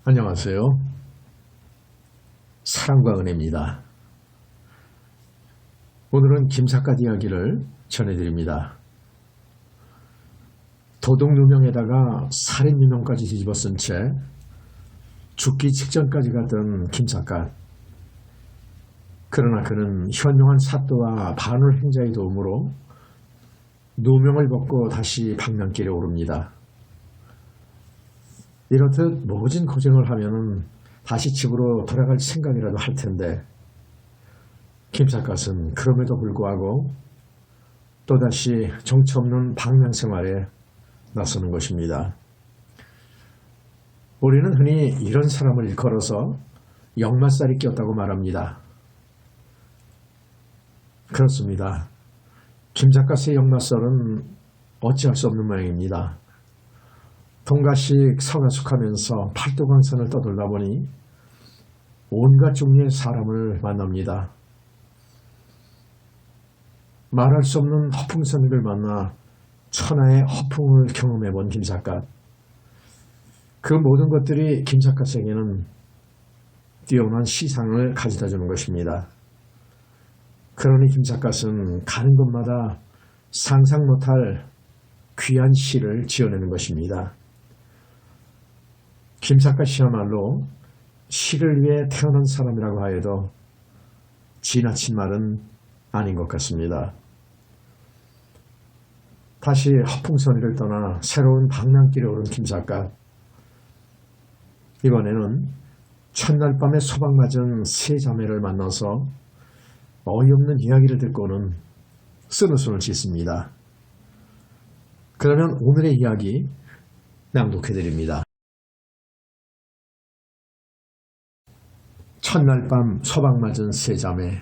안녕하세요. 사랑과 은혜입니다. 오늘은 김삿갓 이야기를 전해드립니다. 도둑 누명에다가 살인 누명까지 뒤집어 쓴 채 죽기 직전까지 가던 김삿갓. 그러나 그는 현명한 사또와 반울 행자의 도움으로 누명을 벗고 다시 방랑길에 오릅니다. 이렇듯 모진 고생을 하면은 다시 집으로 돌아갈 생각이라도 할 텐데 김삿갓은 그럼에도 불구하고 또다시 정처 없는 방랑 생활에 나서는 것입니다. 우리는 흔히 이런 사람을 일컬어서 역마살이 꼈다고 말합니다. 그렇습니다. 김삿갓의 역마살은 어찌할 수 없는 모양입니다. 통가씩 서가숙하면서 팔도강산을 떠돌다 보니 온갖 종류의 사람을 만납니다. 말할 수 없는 허풍선이를 만나 천하의 허풍을 경험해본 김삿갓. 그 모든 것들이 김삿갓에게는 뛰어난 시상을 가져다 주는 것입니다. 그러니 김삿갓은 가는 곳마다 상상 못할 귀한 시를 지어내는 것입니다. 김삿갓이야말로 시를 위해 태어난 사람이라고 하여도 지나친 말은 아닌 것 같습니다. 다시 허풍선이를 떠나 새로운 방랑길에 오른 김삿갓. 이번에는 첫날 밤에 소박 맞은 세 자매를 만나서 어이없는 이야기를 듣고는 쓴웃음을 짓습니다. 그러면 오늘의 이야기 낭독해드립니다. 첫날 밤 소박 맞은 세 자매.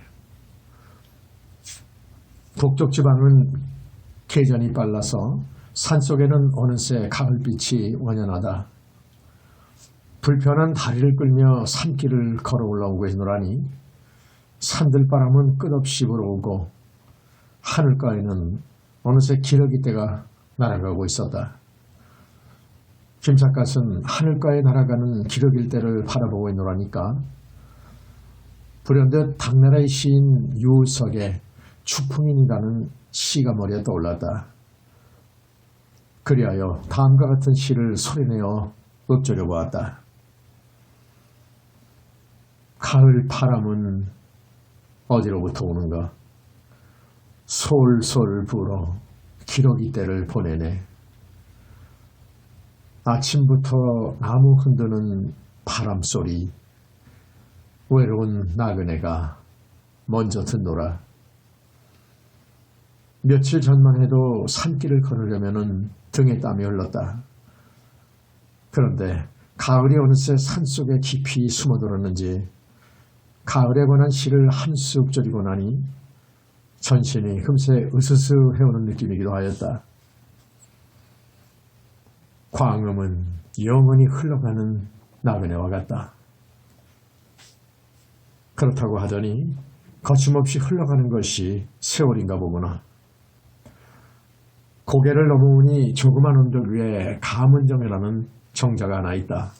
북쪽 지방은 계전이 빨라서 산속에는 어느새 가을빛이 완연하다. 불편한 다리를 끌며 산길을 걸어 올라오고 있노라니 산들바람은 끝없이 불어오고 하늘가에는 어느새 기러기떼가 날아가고 있었다. 김삿갓은 하늘가에 날아가는 기러기떼를 바라보고 있노라니까 불현듯 당나라의 시인 유울석의 추풍인이라는 시가 머리에 떠올랐다. 그리하여 다음과 같은 시를 소리내어 읊조려 보았다. 가을 바람은 어디로부터 오는가? 솔솔 불어 기러기떼를 보내네. 아침부터 나무 흔드는 바람소리 외로운 나그네가 먼저 듣노라. 며칠 전만 해도 산길을 걸으려면 등에 땀이 흘렀다. 그런데 가을이 어느새 산속에 깊이 숨어들었는지 가을에 관한 시를 한쑥 읊조리고 나니 전신이 금세 으스스해오는 느낌이기도 하였다. 광음은 영원히 흘러가는 나그네와 같다. 그렇다고 하더니 거침없이 흘러가는 것이 세월인가 보구나. 고개를 넘어오니 조그만 언덕 위에 가문정이라는 정자가 하나 있다.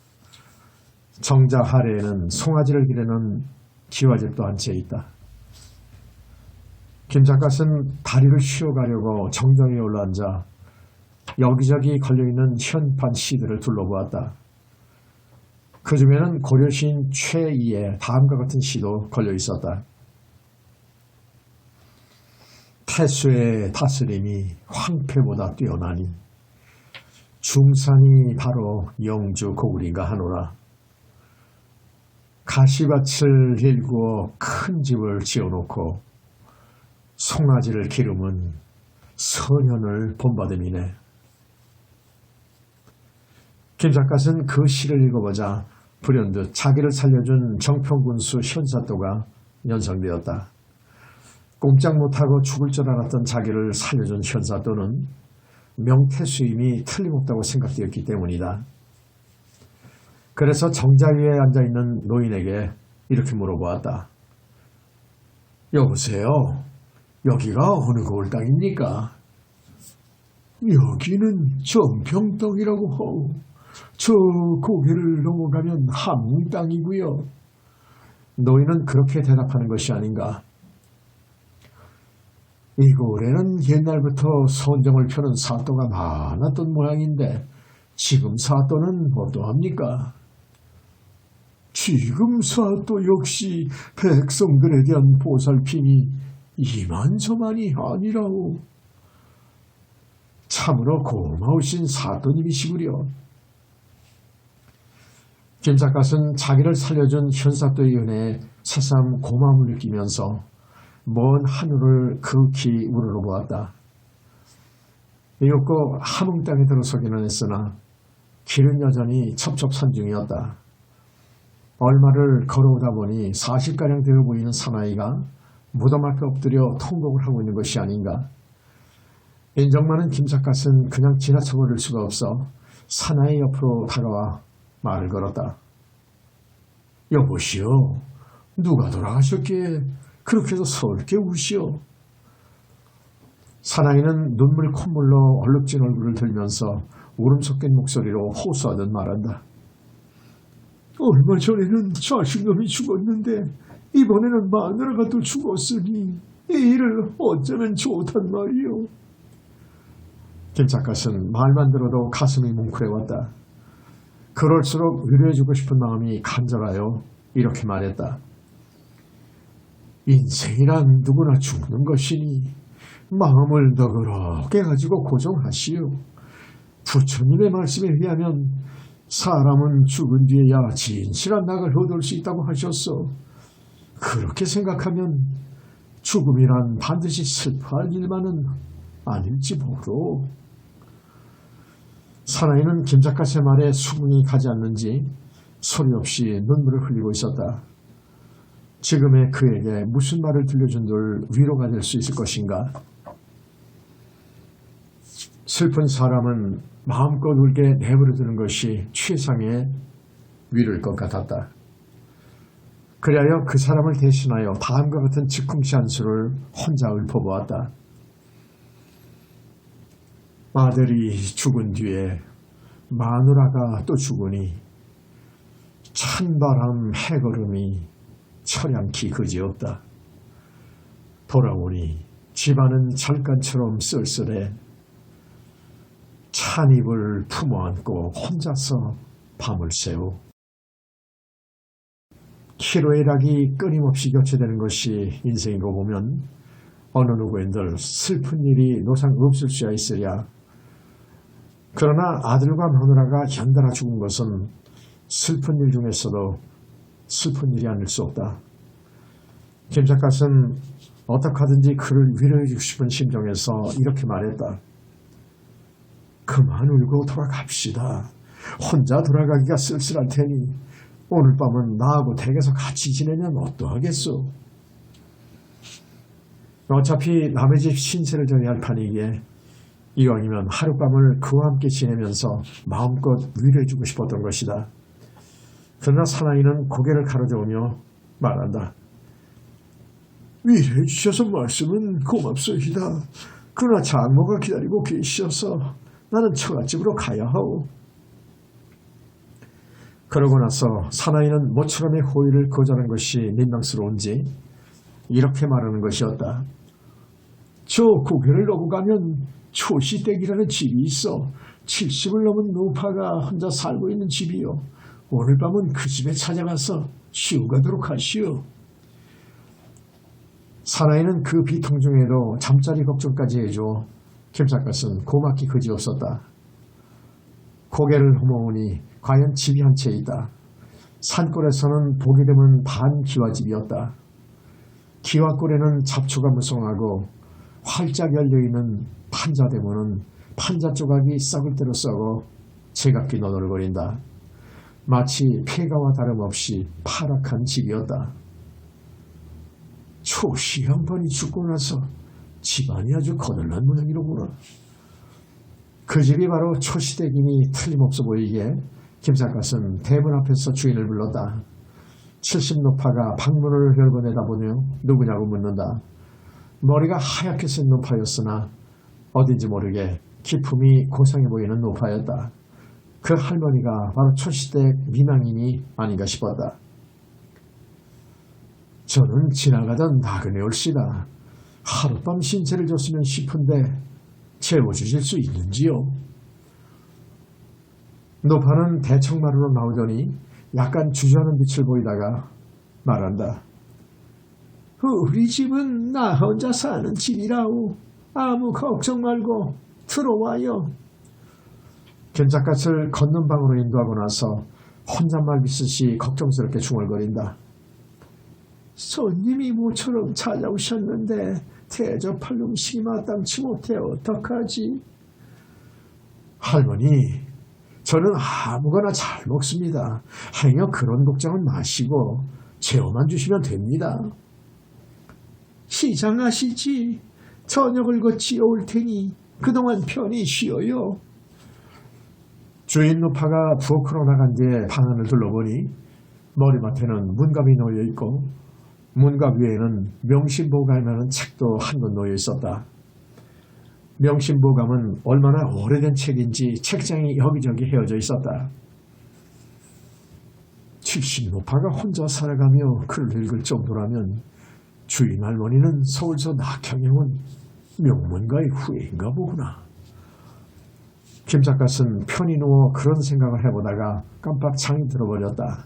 정자 아래에는 송아지를 기르는 기와집도 한 채 있다. 김삿갓은 다리를 쉬어가려고 정자 위에 올라앉아 여기저기 걸려있는 현판 시들을 둘러보았다. 그 중에는 고려시인 최이의 다음과 같은 시도 걸려 있었다. 태수의 다스림이 황폐보다 뛰어나니 중산이 바로 영주 고구리인가 하노라. 가시밭을 일구어 큰 집을 지어놓고 송아지를 기르면 서년을 본받음이네. 김삿갓은 그 시를 읽어보자 불현듯 자기를 살려준 정평군수 현사또가 연상되었다. 꼼짝 못하고 죽을 줄 알았던 자기를 살려준 현사또는 명태수임이 틀림없다고 생각되었기 때문이다. 그래서 정자 위에 앉아있는 노인에게 이렇게 물어보았다. 여보세요? 여기가 어느 고을 땅입니까? 여기는 정평 땅이라고 하오. 저 고개를 넘어가면 함흥 땅이고요. 노인은 그렇게 대답하는 것이 아닌가. 이 고을에는 옛날부터 선정을 펴는 사또가 많았던 모양인데 지금 사또는 어떠합니까? 지금 사또 역시 백성들에 대한 보살핌이 이만저만이 아니라오. 참으로 고마우신 사또님이시구려. 김삿갓은 자기를 살려준 현사또의 은혜에 새삼 고마움을 느끼면서 먼 하늘을 극히 우러러보았다. 이윽고 함흥 땅에 들어서기는 했으나 길은 여전히 첩첩산중이었다. 얼마를 걸어오다 보니 40가량 되어 보이는 사나이가 무덤 앞에 엎드려 통곡을 하고 있는 것이 아닌가. 인정 많은 김삿갓은 그냥 지나쳐버릴 수가 없어 사나이 옆으로 다가와 말을 걸었다. 여보시오, 누가 돌아가셨기에 그렇게 해서 서럽게 우시오. 사나이는 눈물 콧물로 얼룩진 얼굴을 들면서 울음 섞인 목소리로 호소하듯 말한다. 얼마 전에는 자식놈이 죽었는데 이번에는 마누라가 또 죽었으니 이 일을 어쩌면 좋단 말이오. 김삿갓은 말만 들어도 가슴이 뭉클해왔다. 그럴수록 위로해주고 싶은 마음이 간절하여 이렇게 말했다. 인생이란 누구나 죽는 것이니 마음을 너그럽게 가지고 고정하시오. 부처님의 말씀에 의하면 사람은 죽은 뒤에야 진실한 낙을 얻을 수 있다고 하셨어. 그렇게 생각하면 죽음이란 반드시 슬퍼할 일만은 아닐지 모르오. 사나이는 김삿갓의 말에 수긍이 가지 않는지 소리 없이 눈물을 흘리고 있었다. 지금의 그에게 무슨 말을 들려준들 위로가 될 수 있을 것인가? 슬픈 사람은 마음껏 울게 내버려두는 것이 최상의 위로일 것 같았다. 그리하여 그 사람을 대신하여 다음과 같은 즉흥시 한 수를 혼자 읊어보았다. 아들이 죽은 뒤에 마누라가 또 죽으니 찬바람 해걸음이 철량키 그지없다. 돌아오니 집안은 절간처럼 쓸쓸해 찬입을 품어안고 혼자서 밤을 새우. 희로애락이 끊임없이 교체되는 것이 인생이고 보면 어느 누구인들 슬픈 일이 노상 없을 수야 있으랴. 그러나 아들과 마누라가 연달아 죽은 것은 슬픈 일 중에서도 슬픈 일이 아닐 수 없다. 김삿갓은 어떻게 하든지 그를 위로해 주고 싶은 심정에서 이렇게 말했다. 그만 울고 돌아갑시다. 혼자 돌아가기가 쓸쓸할 테니 오늘 밤은 나하고 댁에서 같이 지내면 어떠하겠소? 어차피 남의 집 신세를 져야 할 판이기에 이왕이면 하룻밤을 그와 함께 지내면서 마음껏 위로해주고 싶었던 것이다. 그러나 사나이는 고개를 가로저으며 말한다. 위로해 주셔서 말씀은 고맙소이다. 그러나 장모가 기다리고 계셔서 나는 처갓집으로 가야 하오. 그러고 나서 사나이는 모처럼의 호의를 거절한 것이 민망스러운지 이렇게 말하는 것이었다. 저 고개를 넘어가면 초시댁이라는 집이 있어 70을 넘은 노파가 혼자 살고 있는 집이요. 오늘 밤은 그 집에 찾아가서 쉬고 가도록 하시오. 사나이는 그 비통 중에도 잠자리 걱정까지 해줘 김삿갓은 고맙기 그지없었다. 고개를 허모으니 과연 집이 한 채 있다. 산골에서는 보기 드문 반기와집이었다. 기와골에는 잡초가 무성하고 활짝 열려있는 판자대문은 판자 조각이 썩을 대로 썩어 제각기 너덜거린다. 마치 폐가와 다름없이 파랗한 집이었다. 초시 양반이 죽고 나서 집안이 아주 거들난 모양이로구나. 그 집이 바로 초시댁이니 틀림없어 보이기에 김삿갓은 대문 앞에서 주인을 불렀다. 70노파가 방문을 열고 내다보며 누구냐고 묻는다. 머리가 하얗게 쓴 노파였으나 어딘지 모르게 기품이 고상해 보이는 노파였다. 그 할머니가 바로 초시댁 미망인이 아닌가 싶었다. 저는 지나가던 나그네 올시다. 하룻밤 신세를 줬으면 싶은데 재워주실 수 있는지요? 노파는 대청마루로 나오더니 약간 주저하는 빛을 보이다가 말한다. 우리 집은 나 혼자 사는 집이라오. 아무 걱정 말고 들어와요. 견잣갓을 걷는 방으로 인도하고 나서 혼잣말 비슷이 걱정스럽게 중얼거린다. 손님이 모처럼 찾아오셨는데 대접할 음식이 마땅치 못해 어떡하지? 할머니, 저는 아무거나 잘 먹습니다. 하여 그런 걱정은 마시고 재워만 주시면 됩니다. 시장하시지. 저녁을 거치어 올 테니 그동안 편히 쉬어요. 주인 노파가 부엌으로 나간 뒤에 방안을 둘러보니 머리맡에는 문갑이 놓여있고 문갑 위에는 명심보감이라는 책도 한 권 놓여 있었다. 명심보감은 얼마나 오래된 책인지 책장이 여기저기 헤어져 있었다. 70노파가 혼자 살아가며 글을 읽을 정도라면 주인 할머니는 서울서 낙향에 온 명문가의 후예인가 보구나. 김삿갓은 편히 누워 그런 생각을 해보다가 깜빡 잠이 들어버렸다.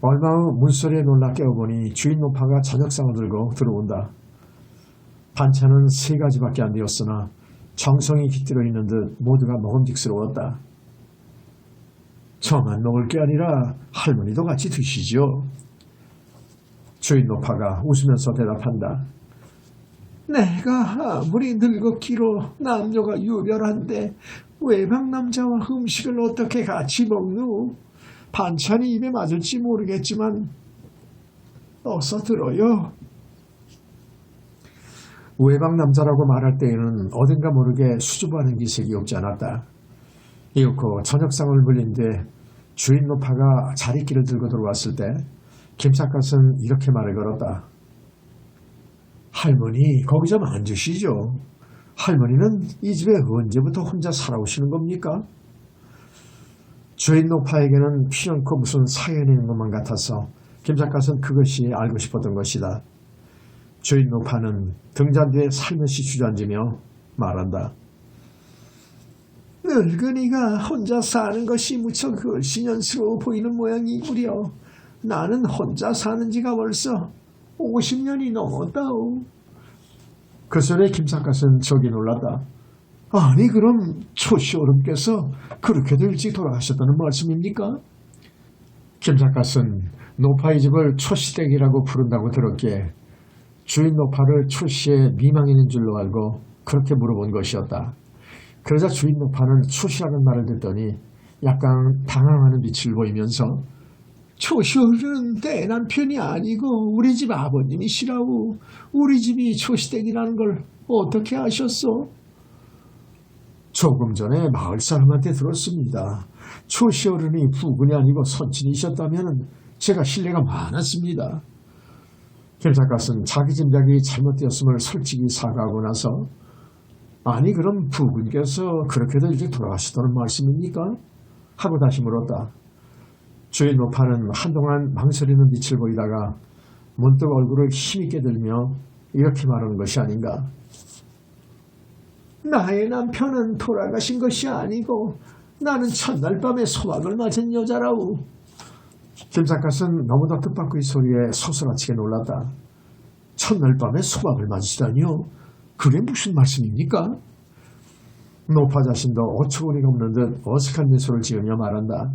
얼마 후 문소리에 놀라 깨어보니 주인 노파가 저녁상을 들고 들어온다. 반찬은 3가지밖에 안 되었으나 정성이 깃들어 있는 듯 모두가 먹음직스러웠다. 저만 먹을 게 아니라 할머니도 같이 드시죠. 주인 노파가 웃으면서 대답한다. 내가 아무리 늙었기로 남녀가 유별한데 외박 남자와 음식을 어떻게 같이 먹누? 반찬이 입에 맞을지 모르겠지만 어서 들어요. 외박 남자라고 말할 때에는 어딘가 모르게 수줍어하는 기색이 없지 않았다. 이윽고 저녁상을 물린 뒤 주인 노파가 자리끼를 들고 들어왔을 때 김삿갓은 이렇게 말을 걸었다. 할머니, 거기 좀 앉으시죠. 할머니는 이 집에 언제부터 혼자 살아오시는 겁니까? 주인 노파에게는 피연코 무슨 사연이 있는 것만 같아서 김삿갓은 그것이 알고 싶었던 것이다. 주인 노파는 등잔 뒤에 살며시 주저앉으며 말한다. 늙은이가 혼자 사는 것이 무척 걸신연스러워 보이는 모양이구려. 나는 혼자 사는 지가 벌써 50년이 넘었다오. 그 소리에 김삿갓은 저기 놀랐다. 아니 그럼 초시어른께서 그렇게도 일찍 돌아가셨다는 말씀입니까? 김삿갓은 노파의 집을 초시댁이라고 부른다고 들었기에 주인 노파를 초시의 미망인인 줄로 알고 그렇게 물어본 것이었다. 그러자 주인 노파는 초시라는 말을 듣더니 약간 당황하는 빛을 보이면서 초시어른은 내 남편이 아니고 우리 집 아버님이시라우. 우리 집이 초시댁이라는 걸 어떻게 아셨소? 조금 전에 마을 사람한테 들었습니다. 초시어른이 부군이 아니고 선친이셨다면 제가 신뢰가 많았습니다. 김삿갓은 자기 짐작이 잘못되었음을 솔직히 사과하고 나서 아니 그럼 부군께서 그렇게도 일찍 돌아가셨다는 말씀입니까? 하고 다시 물었다. 주인 노파는 한동안 망설이는 빛을 보이다가 문득 얼굴을 힘있게 들며 이렇게 말하는 것이 아닌가. 나의 남편은 돌아가신 것이 아니고 나는 첫날 밤에 소박을 맞은 여자라우. 김삿갓은 너무나 뜻밖의 소리에 소스라치게 놀랐다. 첫날 밤에 소박을 맞으시다니요? 그게 무슨 말씀입니까? 노파 자신도 어처구니가 없는 듯 어색한 미소를 지으며 말한다.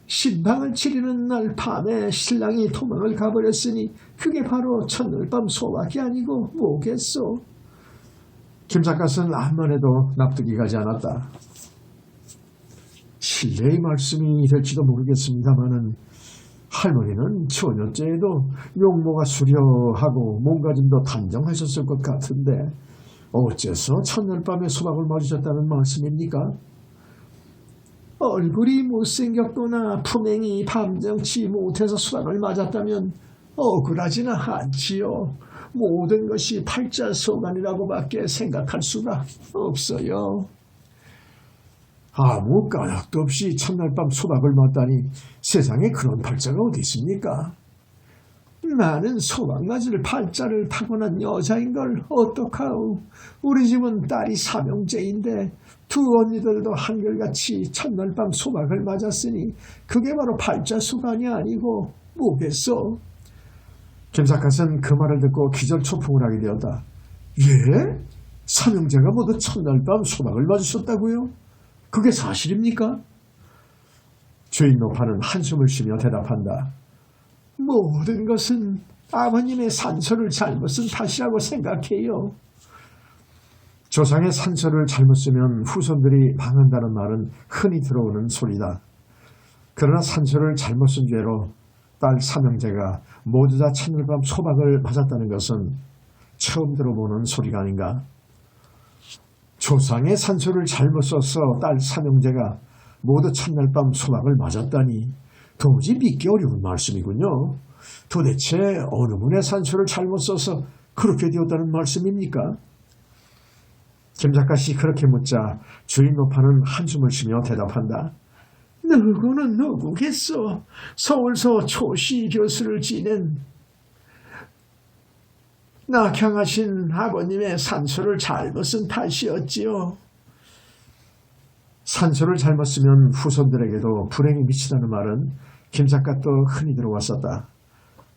신방을 치르는 날 밤에 신랑이 도망을 가버렸으니 그게 바로 첫날 밤 소박이 아니고 뭐겠소? 김삿갓은 암만 해도 납득이 가지 않았다. 실례의 말씀이 될지도 모르겠습니다마는 할머니는 처녀째에도 용모가 수려하고 몸가짐도 단정하셨을 것 같은데 어째서 첫날 밤에 소박을 맞으셨다는 말씀입니까? 얼굴이 못생겼거나 품행이 밤정치 못해서 수박을 맞았다면 억울하지는 않지요. 모든 것이 팔자소간이라고밖에 생각할 수가 없어요. 아무 까닭도 없이 첫날 밤 소박을 맞다니 세상에 그런 팔자가 어디 있습니까? 나는 소박 맞을 팔자를 타고난 여자인걸 어떡하오. 우리 집은 딸이 삼형제인데 두 언니들도 한결같이 첫날 밤 소박을 맞았으니 그게 바로 팔자 수간이 아니고 뭐겠어. 김삿갓은 그 말을 듣고 기절초풍을 하게 되었다. 예? 삼형제가 모두 첫날 밤 소박을 맞으셨다고요? 그게 사실입니까? 주인 노파는 한숨을 쉬며 대답한다. 모든 것은 아버님의 산소를 잘못 쓴 탓이라고 생각해요. 조상의 산소를 잘못 쓰면 후손들이 망한다는 말은 흔히 들어오는 소리다. 그러나 산소를 잘못 쓴 죄로 딸 삼형제가 모두 다 첫날 밤 소박을 맞았다는 것은 처음 들어보는 소리가 아닌가. 조상의 산소를 잘못 써서 딸 삼형제가 모두 첫날 밤 소박을 맞았다니 도무지 믿기 어려운 말씀이군요. 도대체 어느 분의 산소를 잘못 써서 그렇게 되었다는 말씀입니까? 김삿갓이 그렇게 묻자 주인 노파는 한숨을 쉬며 대답한다. 누구는 누구겠어. 서울서 초시 교수를 지낸 낙향하신 아버님의 산소를 잘못 쓴 탓이었지요. 산소를 잘못 쓰면 후손들에게도 불행이 미치다는 말은 김삿갓도 흔히 들어왔었다.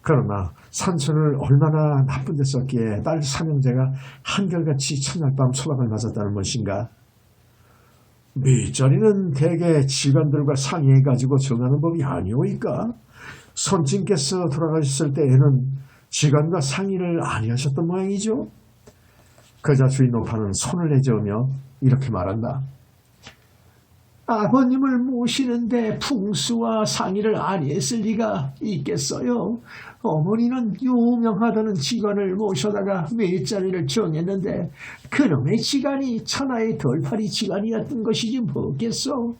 그러나 산소를 얼마나 나쁜 데 썼기에 딸 삼형제가 한결같이 첫날 밤 소박을 맞았다는 것인가. 밑자리는 대개 직원들과 상의해가지고 정하는 법이 아니오이까. 손님께서 돌아가셨을 때에는 직원과 상의를 아니하셨던 모양이죠. 그자 주인 노파는 손을 내저으며 이렇게 말한다. 아버님을 모시는데 풍수와 상의를 아니했을 리가 있겠어요. 어머니는 유명하다는 직원을 모셔다가 밑자리를 정했는데 그놈의 직원이 천하의 돌팔이 직원이었던 것이지 뭐겠소.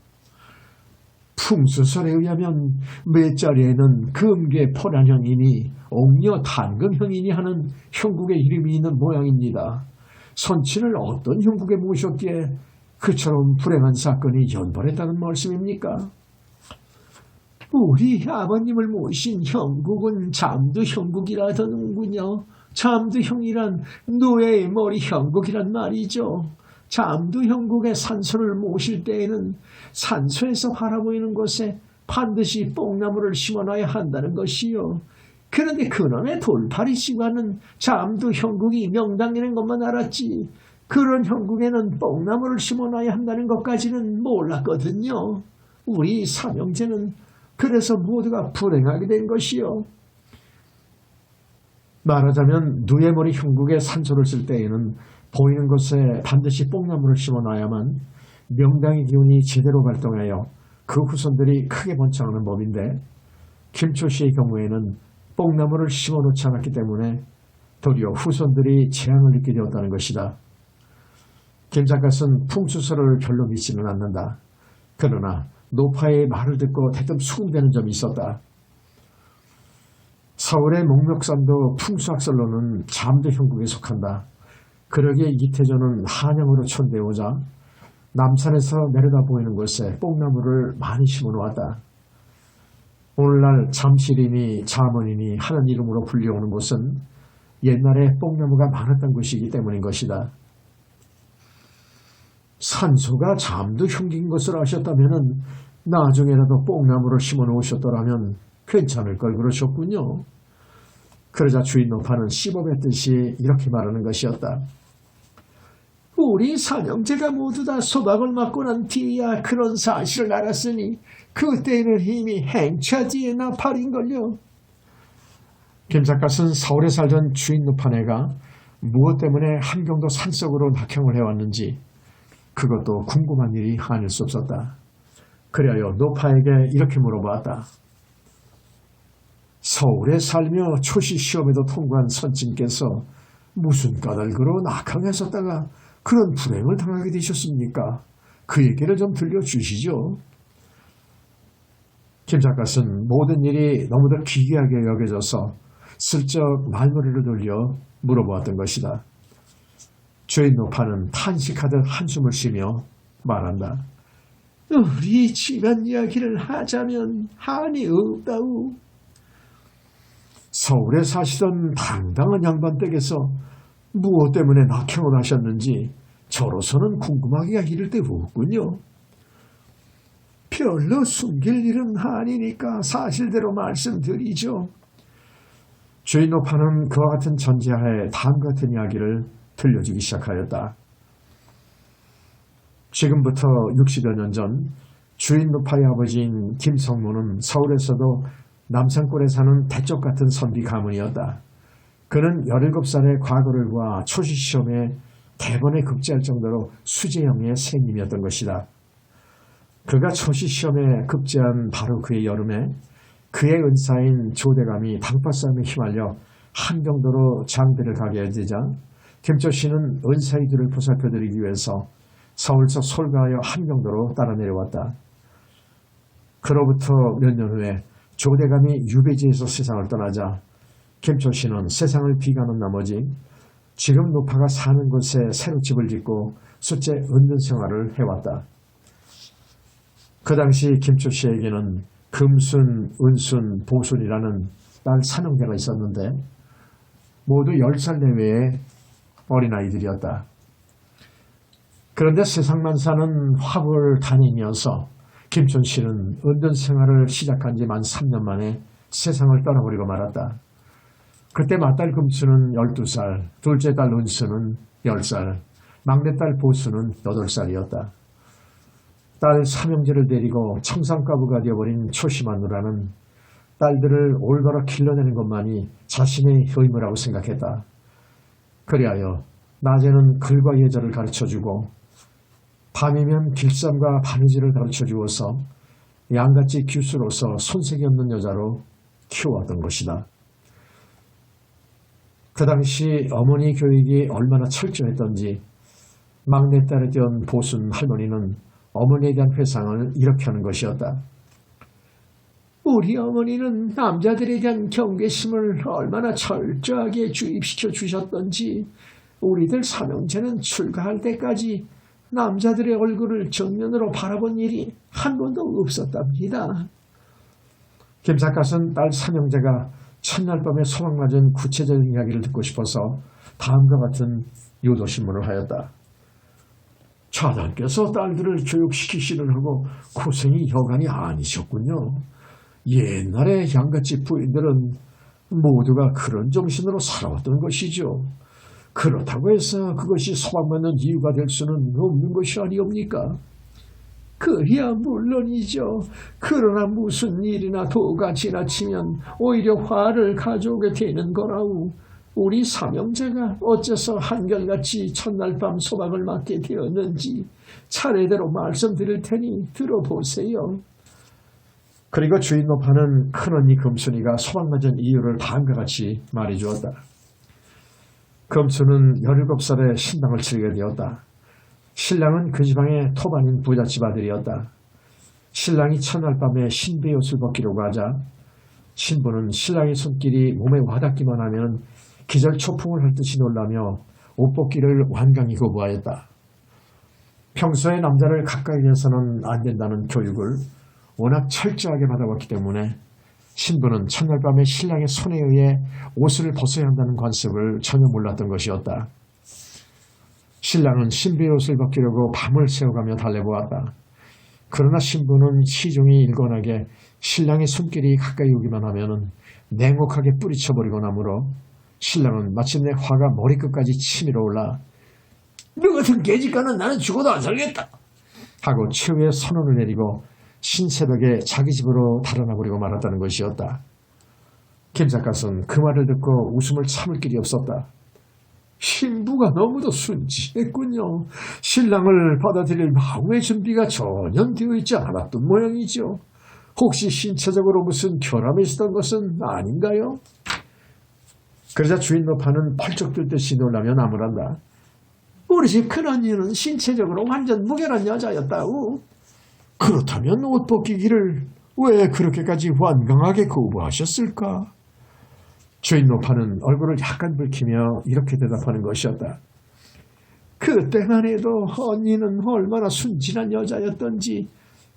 풍수설에 의하면 밑자리에는 금계 포란형이니 옥녀 단금형이니 하는 형국의 이름이 있는 모양입니다. 선친을 어떤 형국에 모셨기에 그처럼 불행한 사건이 연발했다는 말씀입니까? 우리 아버님을 모신 형국은 잠두 형국이라더군요. 잠두 형이란 노예의 머리 형국이란 말이죠. 잠두 형국의 산소를 모실 때에는 산소에서 바라보이는 곳에 반드시 뽕나무를 심어놔야 한다는 것이요. 그런데 그놈의 돌팔이 시관은 잠두 형국이 명당이라는 것만 알았지 그런 형국에는 뽕나무를 심어놔야 한다는 것까지는 몰랐거든요. 우리 삼형제는 그래서 모두가 불행하게 된 것이요. 말하자면 누에머리 형국에 산소를 쓸 때에는 보이는 곳에 반드시 뽕나무를 심어놔야만 명당의 기운이 제대로 발동하여 그 후손들이 크게 번창하는 법인데 김초씨의 경우에는 뽕나무를 심어놓지 않았기 때문에 도리어 후손들이 재앙을 느끼게 되었다는 것이다. 김삿갓은 풍수설을 별로 믿지는 않는다. 그러나 노파의 말을 듣고 대뜸 수긍되는 점이 있었다. 서울의 목멱산도 풍수학설로는 잠두 형국에 속한다. 그러기에 이태조는 한양으로 천대오자 남산에서 내려다 보이는 곳에 뽕나무를 많이 심어놓았다. 오늘날 잠실이니 잠원이니 하는 이름으로 불려오는 곳은 옛날에 뽕나무가 많았던 곳이기 때문인 것이다. 산소가 잠두 형국인 것을 아셨다면 나중에라도 뽕나무를 심어 놓으셨더라면 괜찮을 걸 그러셨군요. 그러자 주인 노파는 씹어뱉듯이 이렇게 말하는 것이었다. 우리 삼형제가 모두 다 소박을 맞고 난 뒤에야 그런 사실을 알았으니 그때는 이미 행차 뒤에 나팔인걸요. 김삿갓은 서울에 살던 주인 노파네가 무엇 때문에 함경도 산속으로 낙향을 해왔는지 그것도 궁금한 일이 아닐 수 없었다. 그리하여 노파에게 이렇게 물어보았다. 서울에 살며 초시 시험에도 통과한 선친께서 무슨 까닭으로 낙항했었다가 그런 불행을 당하게 되셨습니까? 그 얘기를 좀 들려주시죠. 김삿갓은 모든 일이 너무도 기이하게 여겨져서 슬쩍 말머리를 돌려 물어보았던 것이다. 주인 노파는 탄식하듯 한숨을 쉬며 말한다. 우리 집안 이야기를 하자면 한이 없다우. 서울에 사시던 당당한 양반 댁에서 무엇 때문에 낙향을 하셨는지 저로서는 궁금하기가 이를 데 없군요. 별로 숨길 일은 아니니까 사실대로 말씀드리죠. 주인 노파는 그와 같은 전제하에 다음 같은 이야기를 들려주기 시작하였다. 지금부터 60여 년 전 주인 노파의 아버지인 김성모는 서울에서도 남산골에 사는 대쪽 같은 선비 가문이었다. 그는 17살의 과거를 보아 초시시험에 대번에 급제할 정도로 수재형의 생님이었던 것이다. 그가 초시시험에 급제한 바로 그의 여름에 그의 은사인 조대감이 당파싸움에 휘말려 한경도로 장비를 가게 되자 김조씨는 은사의 길을 보살펴드리기 위해서 서울서 솔가하여 한경도로 따라 내려왔다. 그로부터 몇 년 후에 조대감이 유배지에서 세상을 떠나자 김조씨는 세상을 비가는 나머지 지금 노파가 사는 곳에 새로 집을 짓고 숫째 은둔 생활을 해왔다. 그 당시 김조씨에게는 금순, 은순, 보순이라는 딸 3형제가 있었는데 모두 10살 내외의 어린아이들이었다. 그런데 세상만 사는 화불 단인이어서 김춘 씨는 은둔 생활을 시작한 지 만 3년 만에 세상을 떠나버리고 말았다. 그때 맏딸 금수는 12살, 둘째 딸 은수는 10살, 막내딸 보수는 8살이었다. 딸 삼형제를 데리고 청산가부가 되어버린 초심한 누라는 딸들을 올바로 길러내는 것만이 자신의 의무라고 생각했다. 그리하여 낮에는 글과 예절을 가르쳐주고 밤이면 길쌈과 바느질을 가르쳐주어서 양같이 규수로서 손색이 없는 여자로 키워왔던 것이다. 그 당시 어머니 교육이 얼마나 철저했던지 막내딸에 대한 보순 할머니는 어머니에 대한 회상을 이렇게 하는 것이었다. 우리 어머니는 남자들에 대한 경계심을 얼마나 철저하게 주입시켜 주셨던지 우리들 삼형제는 출가할 때까지 남자들의 얼굴을 정면으로 바라본 일이 한 번도 없었답니다. 김삿갓은 딸 삼형제가 첫날 밤에 소망맞은 구체적인 이야기를 듣고 싶어서 다음과 같은 요도신문을 하였다. 차장께서 딸들을 교육시키시느라고 고생이 여간이 아니셨군요. 옛날에 양갓집 부인들은 모두가 그런 정신으로 살아왔던 것이죠. 그렇다고 해서 그것이 소망받는 이유가 될 수는 없는 것이 아니옵니까? 그리야 물론이죠. 그러나 무슨 일이나 도가 지나치면 오히려 화를 가져오게 되는 거라우. 우리 삼형제가 어째서 한결같이 첫날 밤 소박을 맞게 되었는지 차례대로 말씀드릴 테니 들어보세요. 그리고 주인 노파는 큰언니 금순이가 소박맞은 이유를 다음과 같이 말해주었다. 금순은 17살에 신당을 치르게 되었다. 신랑은 그 지방의 토반인 부잣집 아들이었다. 신랑이 첫날 밤에 신부의 옷을 벗기려고 하자 신부는 신랑의 손길이 몸에 와닿기만 하면 기절초풍을 할 듯이 놀라며 옷 벗기를 완강히 거부하였다. 평소에 남자를 가까이 해서는 안 된다는 교육을 워낙 철저하게 받아왔기 때문에 신부는 첫날 밤에 신랑의 손에 의해 옷을 벗어야 한다는 관습을 전혀 몰랐던 것이었다. 신랑은 신부의 옷을 벗기려고 밤을 새워가며 달래보았다. 그러나 신부는 시종이 일관하게 신랑의 손길이 가까이 오기만 하면 냉혹하게 뿌리쳐버리고 나므로 신랑은 마침내 화가 머리끝까지 치밀어 올라 너 같은 개집가는 나는 죽어도 안 살겠다 하고 최후의 선언을 내리고 신새벽에 자기 집으로 달아나버리고 말았다는 것이었다. 김삿갓은 그 말을 듣고 웃음을 참을 길이 없었다. 신부가 너무도 순진했군요. 신랑을 받아들일 마음의 준비가 전혀 되어 있지 않았던 모양이죠. 혹시 신체적으로 무슨 결함이 있었던 것은 아닌가요? 그러자 주인 노파는 펄쩍 들 듯이 놀라며 나무란다. 우리 집 큰언니는 신체적으로 완전 무결한 여자였다고. 그렇다면 옷 벗기기를 왜 그렇게까지 완강하게 거부하셨을까? 주인 노파는 얼굴을 약간 붉히며 이렇게 대답하는 것이었다. 그때만 해도 언니는 얼마나 순진한 여자였던지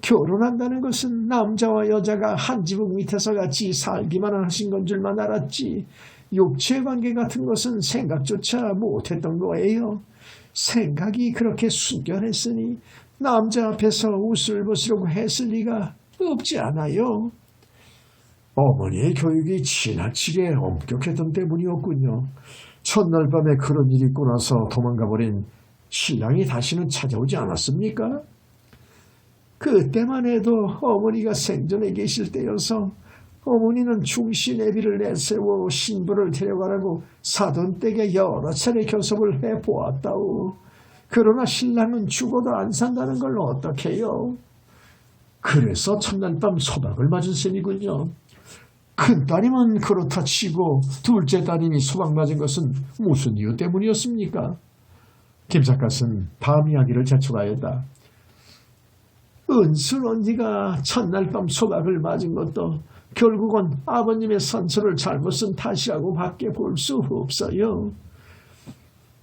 결혼한다는 것은 남자와 여자가 한 지붕 밑에서 같이 살기만 하신 건 줄만 알았지 육체관계 같은 것은 생각조차 못했던 거예요. 생각이 그렇게 순결했으니 남자 앞에서 옷을 벗으려고 했을 리가 없지 않아요. 어머니의 교육이 지나치게 엄격했던 때문이었군요. 첫날 밤에 그런 일이 있고 나서 도망가버린 신랑이 다시는 찾아오지 않았습니까? 그때만 해도 어머니가 생전에 계실 때여서 어머니는 중시 내비를 내세워 신부를 데려가라고 사돈댁에 여러 차례 교섭을 해보았다우. 그러나 신랑은 죽어도 안 산다는 걸 어떡해요? 그래서 첫날 밤 소박을 맞은 셈이군요. 큰따님은 그렇다 치고 둘째 따님이 소박 맞은 것은 무슨 이유 때문이었습니까? 김삿갓은 밤 이야기를 재촉하였다. 은순 언니가 첫날 밤 소박을 맞은 것도 결국은 아버님의 선수를 잘못 쓴 탓이라고 밖에 볼 수 없어요.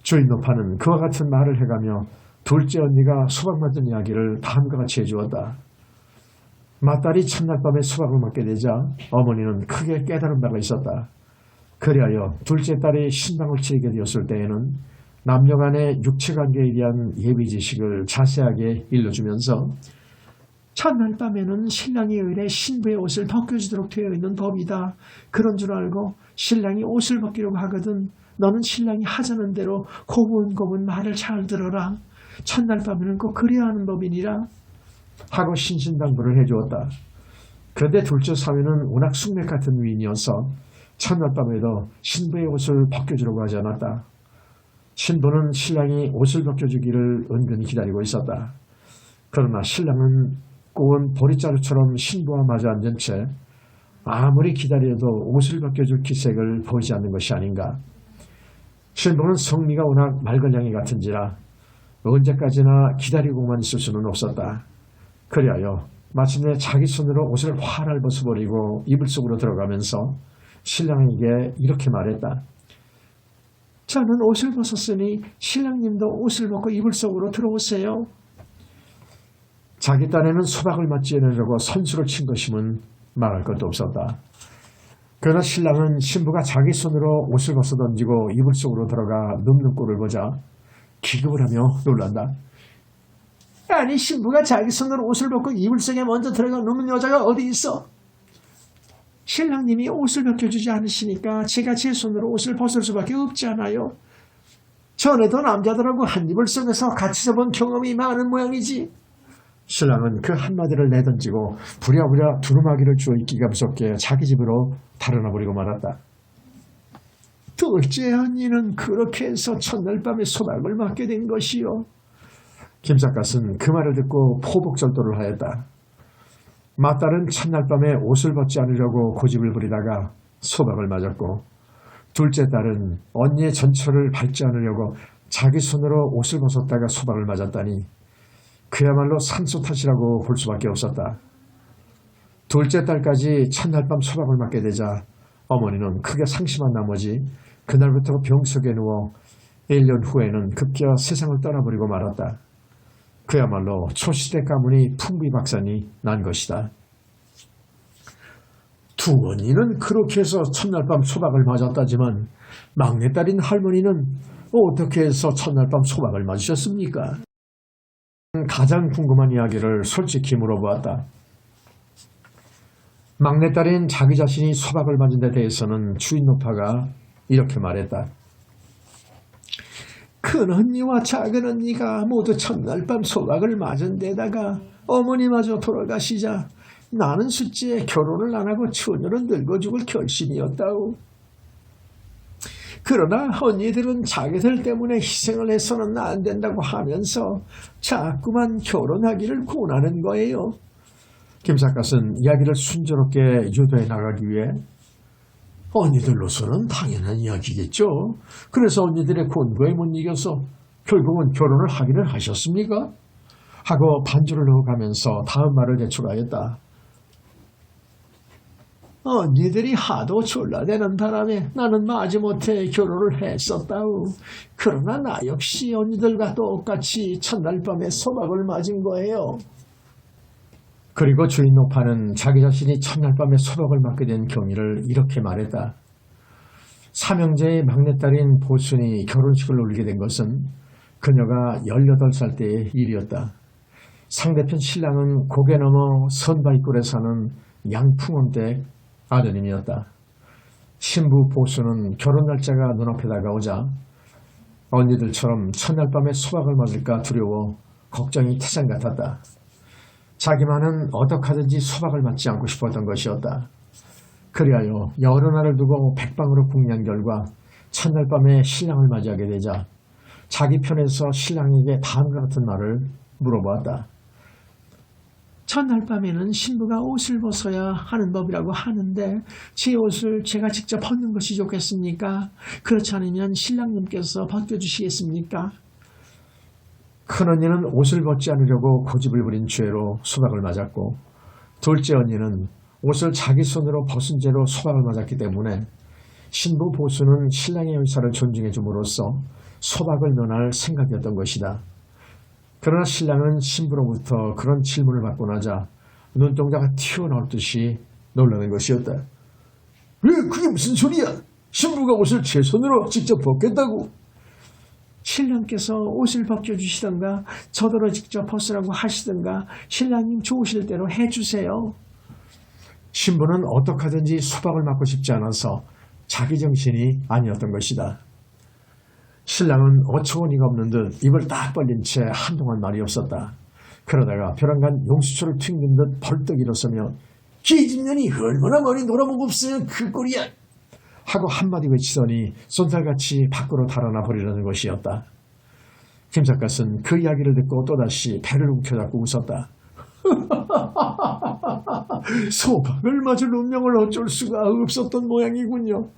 주인 노파는 그와 같은 말을 해가며 둘째 언니가 소박 맞은 이야기를 다음과 같이 해주었다. 맏딸이 첫날 밤에 소박을 맞게 되자 어머니는 크게 깨달은 바가 있었다. 그리하여 둘째 딸이 신당을 치게 되었을 때에는 남녀 간의 육체관계에 대한 예비 지식을 자세하게 일러주면서 첫날 밤에는 신랑에 의해 신부의 옷을 벗겨주도록 되어 있는 법이다. 그런 줄 알고 신랑이 옷을 벗기려고 하거든 너는 신랑이 하자는 대로 고분고분 말을 잘 들어라. 첫날 밤에는 꼭 그래야 하는 법이니라 하고 신신당부를 해주었다. 그런데 둘째 사위는 워낙 숙맥 같은 위인이어서 첫날 밤에도 신부의 옷을 벗겨주려고 하지 않았다. 신부는 신랑이 옷을 벗겨주기를 은근히 기다리고 있었다. 그러나 신랑은 꼬은 보리자루처럼 신부와 마주 앉은 채 아무리 기다려도 옷을 벗겨줄 기색을 보이지 않는 것이 아닌가. 신부는 성미가 워낙 말걸량이 같은지라 언제까지나 기다리고만 있을 수는 없었다. 그리하여 마침내 자기 손으로 옷을 활활 벗어버리고 이불 속으로 들어가면서 신랑에게 이렇게 말했다. 저는 옷을 벗었으니 신랑님도 옷을 벗고 이불 속으로 들어오세요. 자기 딴에는 소박을 맞지 않으려고 선수를 친 것임은 말할 것도 없었다. 그러나 신랑은 신부가 자기 손으로 옷을 벗어 던지고 이불 속으로 들어가 눕는 꼴을 보자 기겁을 하며 놀란다. 아니 신부가 자기 손으로 옷을 벗고 이불 속에 먼저 들어가 눕는 여자가 어디 있어? 신랑님이 옷을 벗겨주지 않으시니까 제가 제 손으로 옷을 벗을 수밖에 없잖아요. 전에도 남자들하고 한 이불 속에서 같이 자본 경험이 많은 모양이지. 신랑은 그 한마디를 내던지고 부랴부랴 두루마기를 주워 입기가 무섭게 자기 집으로 달아나 버리고 말았다. 둘째 언니는 그렇게 해서 첫날 밤에 소박을 맞게 된 것이요. 김삿갓은 그 말을 듣고 포복절도를 하였다. 맏딸은 첫날 밤에 옷을 벗지 않으려고 고집을 부리다가 소박을 맞았고 둘째 딸은 언니의 전처를 밟지 않으려고 자기 손으로 옷을 벗었다가 소박을 맞았다니 그야말로 산소 탓이라고 볼 수밖에 없었다. 둘째 딸까지 첫날 밤 소박을 맞게 되자 어머니는 크게 상심한 나머지 그날부터 병석에 누워 1년 후에는 급기야 세상을 떠나버리고 말았다. 그야말로 초시대 가문이 풍비박산이 난 것이다. 두 언니는 그렇게 해서 첫날 밤 소박을 맞았다지만 막내딸인 할머니는 어떻게 해서 첫날 밤 소박을 맞으셨습니까? 가장 궁금한 이야기를 솔직히 물어보았다. 막내딸인 자기 자신이 소박을 맞은 데 대해서는 주인 노파가 이렇게 말했다. 큰 언니와 작은 언니가 모두 첫날 밤 소박을 맞은 데다가 어머니마저 돌아가시자 나는 숫지에 결혼을 안 하고 처녀를 늙어 죽을 결심이었다우. 그러나 언니들은 자기들 때문에 희생을 해서는 안 된다고 하면서 자꾸만 결혼하기를 권하는 거예요. 김삿갓은 이야기를 순조롭게 유도해 나가기 위해 언니들로서는 당연한 이야기겠죠. 그래서 언니들의 권고에 못 이겨서 결국은 결혼을 하기를 하셨습니까? 하고 반주를 넣어가면서 다음 말을 재촉하였다. 언니들이 하도 졸라대는 바람에 나는 마지못해 결혼을 했었다우. 그러나 나 역시 언니들과 똑같이 첫날 밤에 소박을 맞은 거예요. 그리고 주인 노파는 자기 자신이 첫날 밤에 소박을 맞게 된 경위를 이렇게 말했다. 삼형제의 막내딸인 보순이 결혼식을 올리게 된 것은 그녀가 18살 때의 일이었다. 상대편 신랑은 고개 넘어 선바위굴에 사는 양풍원댁 아드님이었다. 신부 보수는 결혼 날짜가 눈앞에 다가오자 언니들처럼 첫날 밤에 소박을 맞을까 두려워 걱정이 태산 같았다. 자기만은 어떡하든지 소박을 맞지 않고 싶었던 것이었다. 그리하여 여러 날을 두고 백방으로 궁리한 결과 첫날 밤에 신랑을 맞이하게 되자 자기 편에서 신랑에게 다음과 같은 말을 물어보았다. 첫날 밤에는 신부가 옷을 벗어야 하는 법이라고 하는데 제 옷을 제가 직접 벗는 것이 좋겠습니까? 그렇지 않으면 신랑님께서 벗겨주시겠습니까? 큰언니는 옷을 벗지 않으려고 고집을 부린 죄로 소박을 맞았고 둘째 언니는 옷을 자기 손으로 벗은 죄로 소박을 맞았기 때문에 신부 보수는 신랑의 의사를 존중해 줌으로써 소박을 면할 생각이었던 것이다. 그러나 신랑은 신부로부터 그런 질문을 받고 나자 눈동자가 튀어나올 듯이 놀라는 것이었다. 왜 그게 무슨 소리야? 신부가 옷을 제 손으로 직접 벗겠다고? 신랑께서 옷을 벗겨주시던가 저더러 직접 벗으라고 하시던가 신랑님 좋으실 대로 해주세요. 신부는 어떡하든지 소박을 맞고 싶지 않아서 자기 정신이 아니었던 것이다. 신랑은 어처구니가 없는 듯 입을 딱 벌린 채 한동안 말이 없었다. 그러다가 벼랑간 용수초를 튕긴 듯 벌떡 일어서며 기집년이 얼마나 머리 놀아먹었으면 그 꼴이야 하고 한마디 외치더니 쏜살같이 밖으로 달아나 버리려는 것이었다. 김삿갓은 그 이야기를 듣고 또다시 배를 움켜잡고 웃었다. 소박을 맞을 운명을 어쩔 수가 없었던 모양이군요.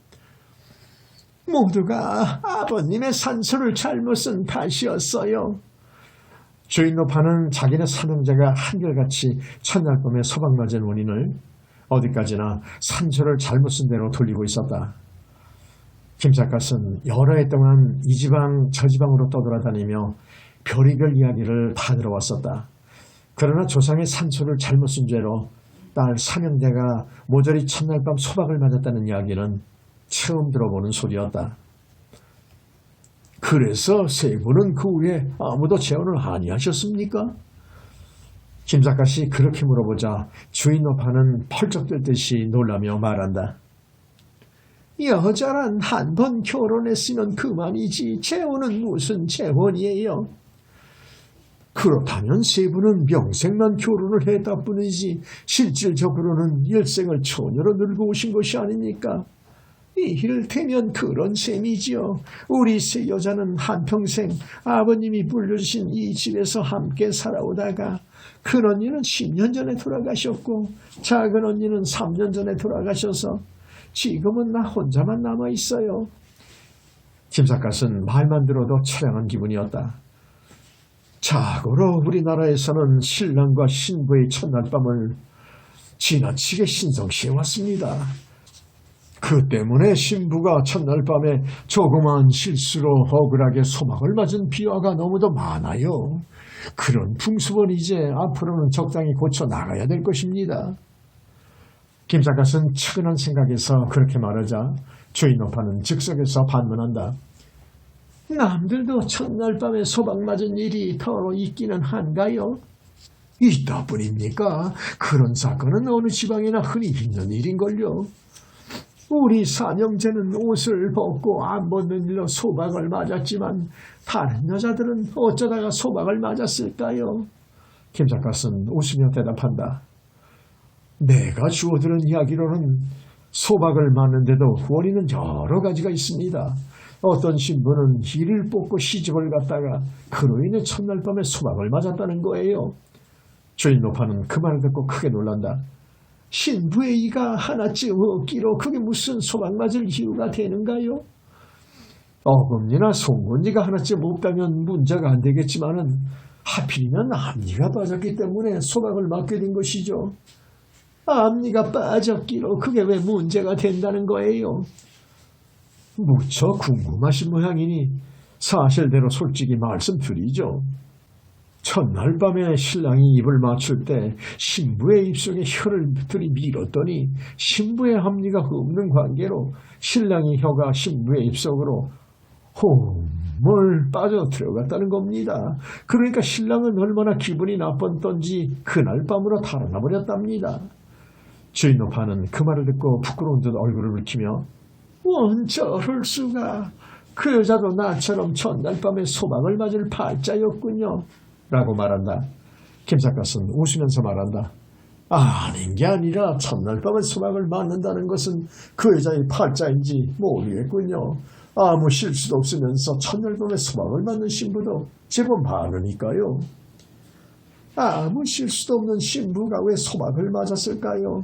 모두가 아버님의 산소를 잘못 쓴 탓이었어요. 주인 노파는 자기네 삼형제가 한결같이 첫날 밤에 소박 맞은 원인을 어디까지나 산소를 잘못 쓴 대로 돌리고 있었다. 김삿갓은 여러 해 동안 이 지방 저 지방으로 떠돌아다니며 별의별 이야기를 다 들어왔었다. 그러나 조상의 산소를 잘못 쓴 죄로 딸 삼형제가 모조리 첫날 밤 소박을 맞았다는 이야기는 처음 들어보는 소리였다. 그래서 세 분은 그 후에 아무도 재혼을 아니하셨습니까? 김삿갓이 그렇게 물어보자 주인 노파는 펄쩍 뜰듯이 놀라며 말한다. 여자란 한 번 결혼했으면 그만이지 재혼은 무슨 재혼이에요. 그렇다면 세 분은 명색만 결혼을 했다 뿐이지 실질적으로는 일생을 처녀로 늘고 오신 것이 아닙니까? 이를테면 그런 셈이지요. 우리 세 여자는 한평생 아버님이 물려주신 이 집에서 함께 살아오다가 큰언니는 10년 전에 돌아가셨고 작은 언니는 3년 전에 돌아가셔서 지금은 나 혼자만 남아있어요. 김삿갓은 말만 들어도 처량한 기분이었다. 자고로 우리나라에서는 신랑과 신부의 첫날 밤을 지나치게 신성시해왔습니다. 그 때문에 신부가 첫날 밤에 조그마한 실수로 억울하게 소박을 맞은 비화가 너무도 많아요. 그런 풍습은 이제 앞으로는 적당히 고쳐 나가야 될 것입니다. 김삿갓은 측은한 생각에서 그렇게 말하자 주인 노파는 즉석에서 반문한다. 남들도 첫날 밤에 소박 맞은 일이 더 있기는 한가요? 있다 뿐입니까? 그런 사건은 어느 지방이나 흔히 있는 일인걸요. 우리 삼형제는 옷을 벗고 안 벗는 일로 소박을 맞았지만 다른 여자들은 어쩌다가 소박을 맞았을까요? 김삿갓은 웃으며 대답한다. 내가 주워들은 이야기로는 소박을 맞는데도 원인은 여러 가지가 있습니다. 어떤 신부는 이를 뽑고 시집을 갔다가 그로 인해 첫날 밤에 소박을 맞았다는 거예요. 주인 노파는 그 말을 듣고 크게 놀란다. 신부의 이가 하나쯤 없기로 그게 무슨 소박 맞을 이유가 되는가요? 어금니나 송곳니가 하나쯤 없다면 문제가 안 되겠지만은 하필이면 앞니가 빠졌기 때문에 소박을 맞게 된 것이죠. 앞니가 빠졌기로 그게 왜 문제가 된다는 거예요? 무척 궁금하신 모양이니 사실대로 솔직히 말씀드리죠. 첫날 밤에 신랑이 입을 맞출 때 신부의 입속에 혀를 들이밀었더니 신부의 합리가 없는 관계로 신랑의 혀가 신부의 입속으로 홈을 빠져 들어갔다는 겁니다. 그러니까 신랑은 얼마나 기분이 나빴던지 그날 밤으로 달아나 버렸답니다. 주인 노파는 그 말을 듣고 부끄러운 듯 얼굴을 붉히며 저럴 수가, 그 여자도 나처럼 첫날 밤에 소방을 맞을 팔자였군요 라고 말한다. 김삿갓은 웃으면서 말한다. 아닌 게 아니라 첫날 밤에 소방을 맞는다는 것은 그 여자의 팔자인지 모르겠군요. 아무 실수도 없으면서 첫날 밤에 소방을 맞는 신부도 제법 많으니까요. 아무 실수도 없는 신부가 왜 소방을 맞았을까요?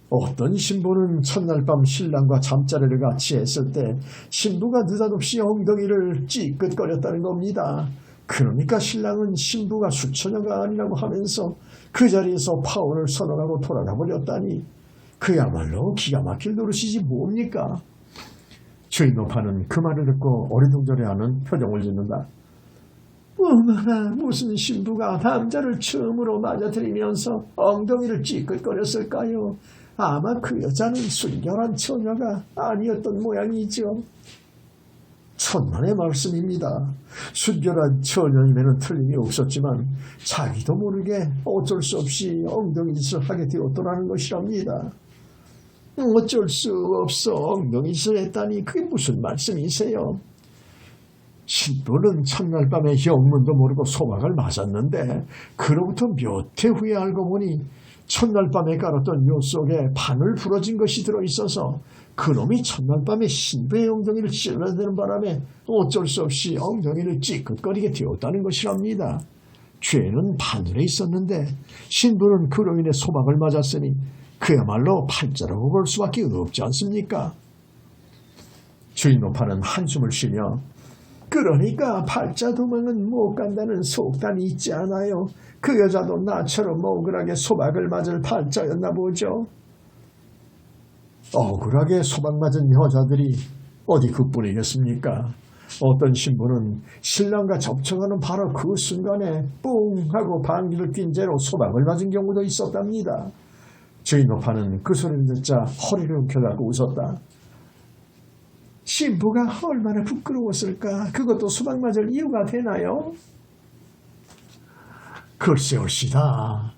어떤 신부는 첫날 밤 신랑과 잠자리를 같이 했을 때 신부가 느닷없이 엉덩이를 찌끗거렸다는 겁니다. 그러니까 신랑은 신부가 수처녀가 아니라고 하면서 그 자리에서 파혼을 선언하고 돌아가 버렸다니 그야말로 기가 막힐 노릇이지 뭡니까? 주인 노파는 그 말을 듣고 어리둥절해하는 표정을 짓는다. 어머나, 무슨 신부가 남자를 처음으로 맞아들이면서 엉덩이를 찌끗거렸을까요? 아마 그 여자는 순결한 처녀가 아니었던 모양이죠. 천만의 말씀입니다. 순결한 처녀임에는 틀림이 없었지만 자기도 모르게 어쩔 수 없이 엉덩이짓을 하게 되었더라는 것이랍니다. 어쩔 수 없어 엉덩이짓을 했다니 그게 무슨 말씀이세요? 신부는 첫날 밤에 영문도 모르고 소방을 맞았는데 그로부터 몇 해 후에 알고 보니 첫날 밤에 깔았던 요 속에 바늘 부러진 것이 들어있어서 그놈이 첫날 밤에 신부의 엉덩이를 찔러대는 바람에 어쩔 수 없이 엉덩이를 찌끗거리게 되었다는 것이랍니다. 죄는 바늘에 있었는데 신부는 그로 인해 소방을 맞았으니 그야말로 팔자라고 볼 수밖에 없지 않습니까? 주인 노파는 한숨을 쉬며 그러니까 팔자 도망은 못 간다는 속담이 있지 않아요? 그 여자도 나처럼 억울하게 소박을 맞을 팔자였나 보죠. 억울하게 소박 맞은 여자들이 어디 그뿐이겠습니까? 어떤 신부는 신랑과 접촉하는 바로 그 순간에 뿡 하고 방귀를 낀 채로 소박을 맞은 경우도 있었답니다. 주인 노파는 그 소리를 듣자 허리를 움켜잡고 웃었다. 신부가 얼마나 부끄러웠을까? 그것도 소박 맞을 이유가 되나요? 글쎄올시다.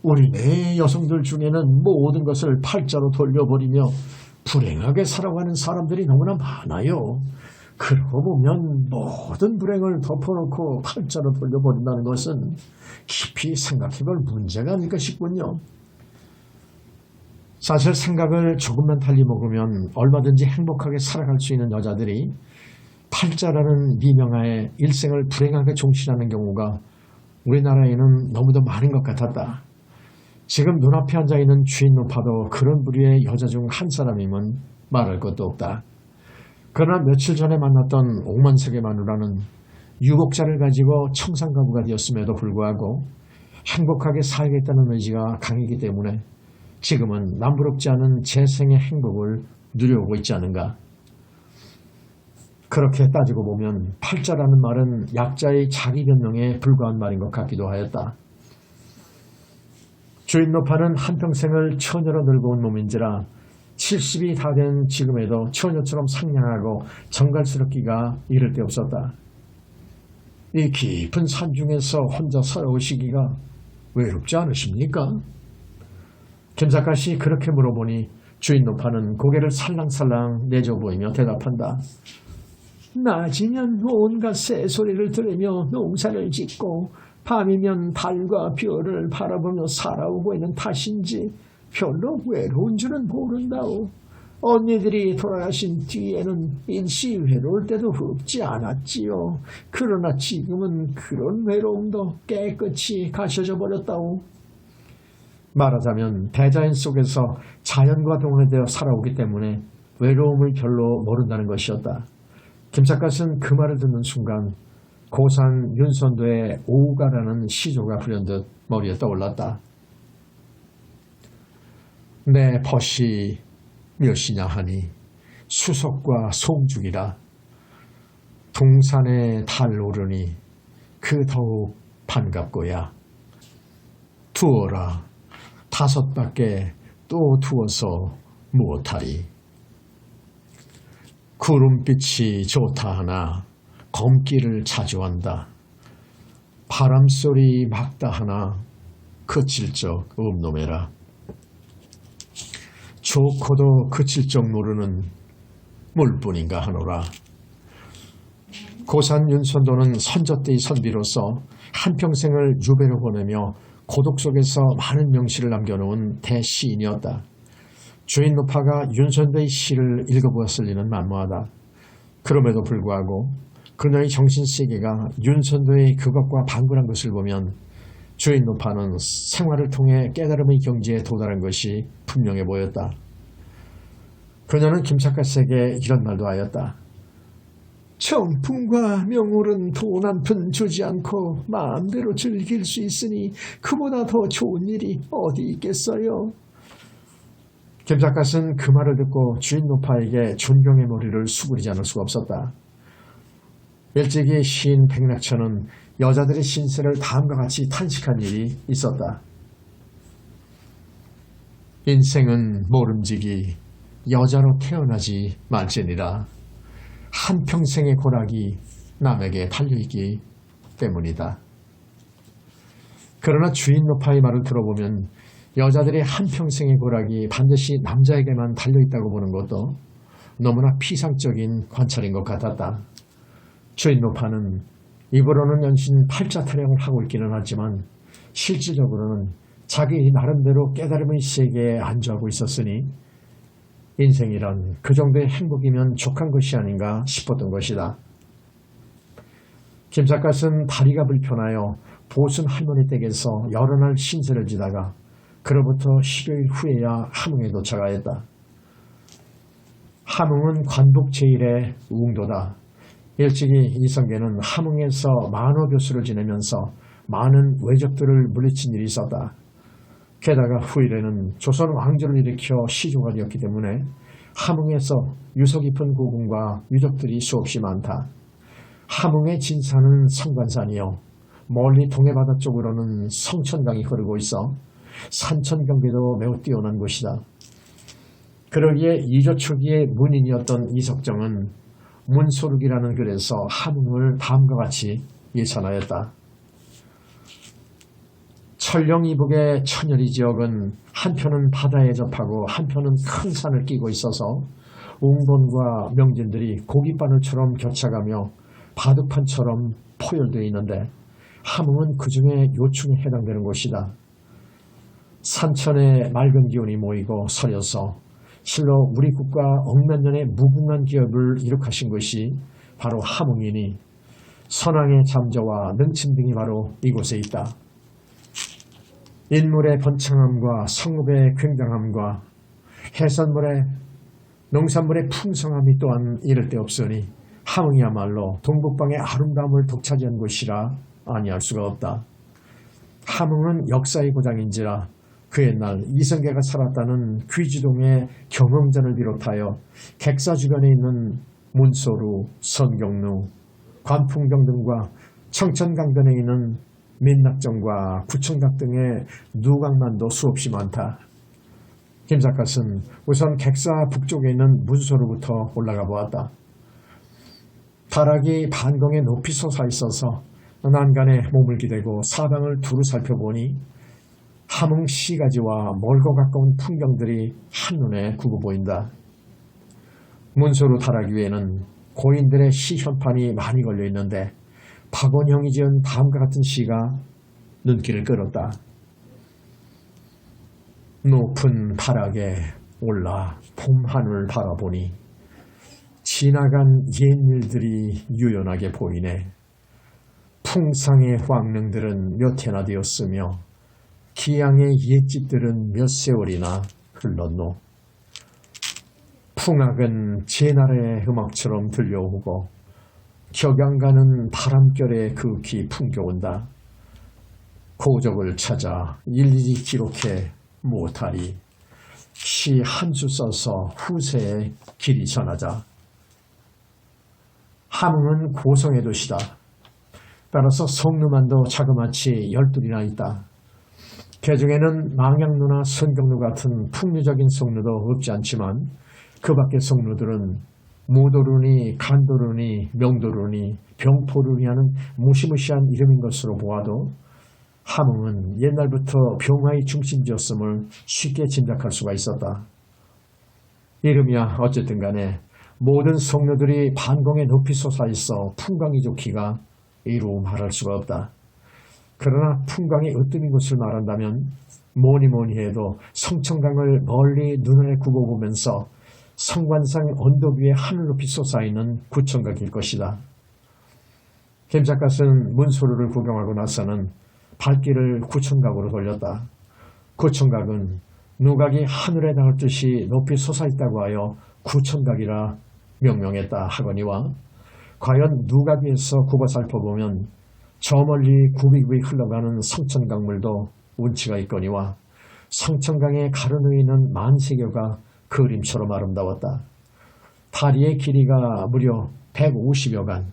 우리네 여성들 중에는 모든 것을 팔자로 돌려버리며 불행하게 살아가는 사람들이 너무나 많아요. 그러고 보면 모든 불행을 덮어놓고 팔자로 돌려버린다는 것은 깊이 생각해볼 문제가 아닐까 싶군요. 사실 생각을 조금만 달리 먹으면 얼마든지 행복하게 살아갈 수 있는 여자들이 팔자라는 미명하에 일생을 불행하게 종신하는 경우가 우리나라에는 너무도 많은 것 같았다. 지금 눈앞에 앉아있는 주인 노파도 그런 부류의 여자 중 한 사람임은 말할 것도 없다. 그러나 며칠 전에 만났던 옥만석의 마누라는 유복자를 가지고 청산가부가 되었음에도 불구하고 행복하게 살겠다는 의지가 강하기 때문에 지금은 남부럽지 않은 재생의 행복을 누려오고 있지 않은가. 그렇게 따지고 보면 팔자라는 말은 약자의 자기 변명에 불과한 말인 것 같기도 하였다. 주인 노파는 한평생을 처녀로 늙어온 몸인지라 70이 다 된 지금에도 처녀처럼 상냥하고 정갈스럽기가 이를 데 없었다. 이 깊은 산 중에서 혼자 살아오시기가 외롭지 않으십니까? 김삿갓이 그렇게 물어보니 주인 노파는 고개를 살랑살랑 내줘 보이며 대답한다. 낮이면 온갖 새소리를 들으며 농사를 짓고 밤이면 달과 별을 바라보며 살아오고 있는 탓인지 별로 외로운 줄은 모른다오. 언니들이 돌아가신 뒤에는 일시 외로울 때도 없지 않았지요. 그러나 지금은 그런 외로움도 깨끗이 가셔져 버렸다오. 말하자면 대자연 속에서 자연과 동화되어 살아오기 때문에 외로움을 별로 모른다는 것이었다. 김삿갓은 그 말을 듣는 순간 고산 윤선도의 오우가라는 시조가 불현듯 머리에 떠올랐다. 내 벗이 몇이냐 하니 수석과 송죽이라. 동산에 달 오르니 그 더욱 반갑고야. 두어라. 5밖에 또 두어서 무엇하리. 구름빛이 좋다 하나 검기를 자주 한다. 바람소리 막다 하나 그칠 적 없노매라. 좋고도 그칠 적 모르는 물뿐인가 하노라. 고산 윤선도는 선조때의 선비로서 한평생을 유배로 보내며 고독 속에서 많은 명시를 남겨놓은 대시인이었다. 주인 노파가 윤선도의 시를 읽어보았을 리는 만무하다. 그럼에도 불구하고 그녀의 정신세계가 윤선도의 그것과 방불한 것을 보면 주인 노파는 생활을 통해 깨달음의 경지에 도달한 것이 분명해 보였다. 그녀는 김삿갓에게 이런 말도 하였다. 청풍과 명월은 돈 한 푼 주지 않고 마음대로 즐길 수 있으니 그보다 더 좋은 일이 어디 있겠어요. 김삿갓은 그 말을 듣고 주인 노파에게 존경의 머리를 수그리지 않을 수가 없었다. 일찍이 시인 백낙천은 여자들의 신세를 다음과 같이 탄식한 일이 있었다. 인생은 모름지기 여자로 태어나지 말지니라. 한평생의 고락이 남에게 달려있기 때문이다. 그러나 주인 노파의 말을 들어보면 여자들의 한평생의 고락이 반드시 남자에게만 달려있다고 보는 것도 너무나 피상적인 관찰인 것 같았다. 주인 노파는 입으로는 연신 팔자 타령을 하고 있기는 하지만 실질적으로는 자기 나름대로 깨달음의 세계에 안주하고 있었으니 인생이란 그 정도의 행복이면 족한 것이 아닌가 싶었던 것이다. 김삿갓은 다리가 불편하여 보순 할머니 댁에서 여러 날 신세를 지다가 그로부터 10여일 후에야 함흥에 도착하였다. 함흥은 관복 제1의 우웅도다. 일찍이 이성계는 함흥에서 만호교수를 지내면서 많은 외적들을 물리친 일이 있었다. 게다가 후일에는 조선 왕조를 일으켜 시조가 되었기 때문에 함흥에서 유서 깊은 고궁과 유적들이 수없이 많다. 함흥의 진산은 성관산이요 멀리 동해바다 쪽으로는 성천강이 흐르고 있어 산천경계도 매우 뛰어난 곳이다. 그러기에 이조 초기의 문인이었던 이석정은 문소륵이라는 글에서 함흥을 다음과 같이 예찬하였다. 철령 이북의 천여리 지역은 한편은 바다에 접하고 한편은 큰 산을 끼고 있어서 웅돈과 명진들이 고깃바늘처럼 겹쳐가며 바둑판처럼 포열되어 있는데 함흥은 그 중에 요충에 해당되는 곳이다. 산천에 맑은 기운이 모이고 서려서 실로 우리 국가 억몇년의 무궁한 기업을 이룩하신 것이 바로 함흥이니 선왕의 잠저와 능침 등이 바로 이곳에 있다. 인물의 번창함과 성읍의 굉장함과 해산물의 농산물의 풍성함이 또한 이를 데 없으니 함흥이야말로 동북방의 아름다움을 독차지한 곳이라 아니할 수가 없다. 함흥은 역사의 고장인지라 그 옛날 이성계가 살았다는 귀지동의 경흥전을 비롯하여 객사 주변에 있는 문소루, 선경루, 관풍경 등과 청천강변에 있는 민낙정과 구청각 등의 누각만도 수없이 많다. 김삿갓은 우선 객사 북쪽에 있는 문소루부터 올라가 보았다. 다락이 반공에 높이 솟아 있어서 난간에 몸을 기대고 사방을 두루 살펴보니 함흥 시가지와 멀고 가까운 풍경들이 한눈에 굽어 보인다. 문소루 다락 위에는 고인들의 시 현판이 많이 걸려 있는데 박원형이 지은 다음과 같은 시가 눈길을 끌었다. 높은 다락에 올라 봄하늘 바라보니 지나간 옛일들이 유연하게 보이네. 풍상의 황릉들은 몇 해나 되었으며 기양의 옛집들은 몇 세월이나 흘렀노. 풍악은 제 나라의 음악처럼 들려오고 격양가는 바람결에 극히 풍겨온다. 고적을 찾아 일일이 기록해 못하리. 시 한 수 써서 후세에 길이 전하자. 함흥은 고성의 도시다. 따라서 성루만도 자그마치 12이나 있다. 그 중에는 망향루나 선경루 같은 풍류적인 성루도 없지 않지만 그 밖의 성루들은 무도루니, 간도루니, 명도루니, 병포루니 하는 무시무시한 이름인 것으로 보아도 함흥은 옛날부터 병화의 중심지였음을 쉽게 짐작할 수가 있었다. 이름이야 어쨌든 간에 모든 성류들이 반공에 높이 솟아있어 풍광이 좋기가 이루 말할 수가 없다. 그러나 풍광이 으뜸인 것을 말한다면 뭐니 해도 성천강을 멀리 눈에 굽어보면서 성관상 언덕 위에 하늘 높이 솟아있는 구천각일 것이다. 김삿갓은 문소루를 구경하고 나서는 발길을 구천각으로 돌렸다. 구천각은 누각이 하늘에 닿을 듯이 높이 솟아있다고 하여 구천각이라 명명했다 하거니와 과연 누각 위에서 굽어 살펴보면 저 멀리 굽이굽이 흘러가는 성천강물도 운치가 있거니와 성천강의 가르누에 있는 만세교가 그림처럼 아름다웠다. 다리의 길이가 무려 150여간,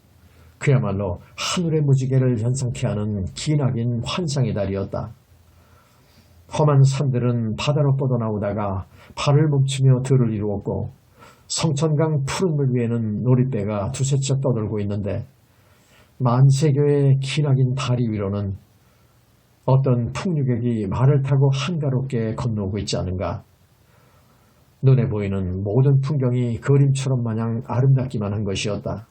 그야말로 하늘의 무지개를 연상케 하는 기나긴 환상의 다리였다. 험한 산들은 바다로 뻗어나오다가 발을 멈추며 들을 이루었고 성천강 푸른 물 위에는 놀이배가 두세 척 떠돌고 있는데 만세교의 기나긴 다리 위로는 어떤 풍류객이 말을 타고 한가롭게 건너오고 있지 않은가. 눈에 보이는 모든 풍경이 그림처럼 마냥 아름답기만 한 것이었다.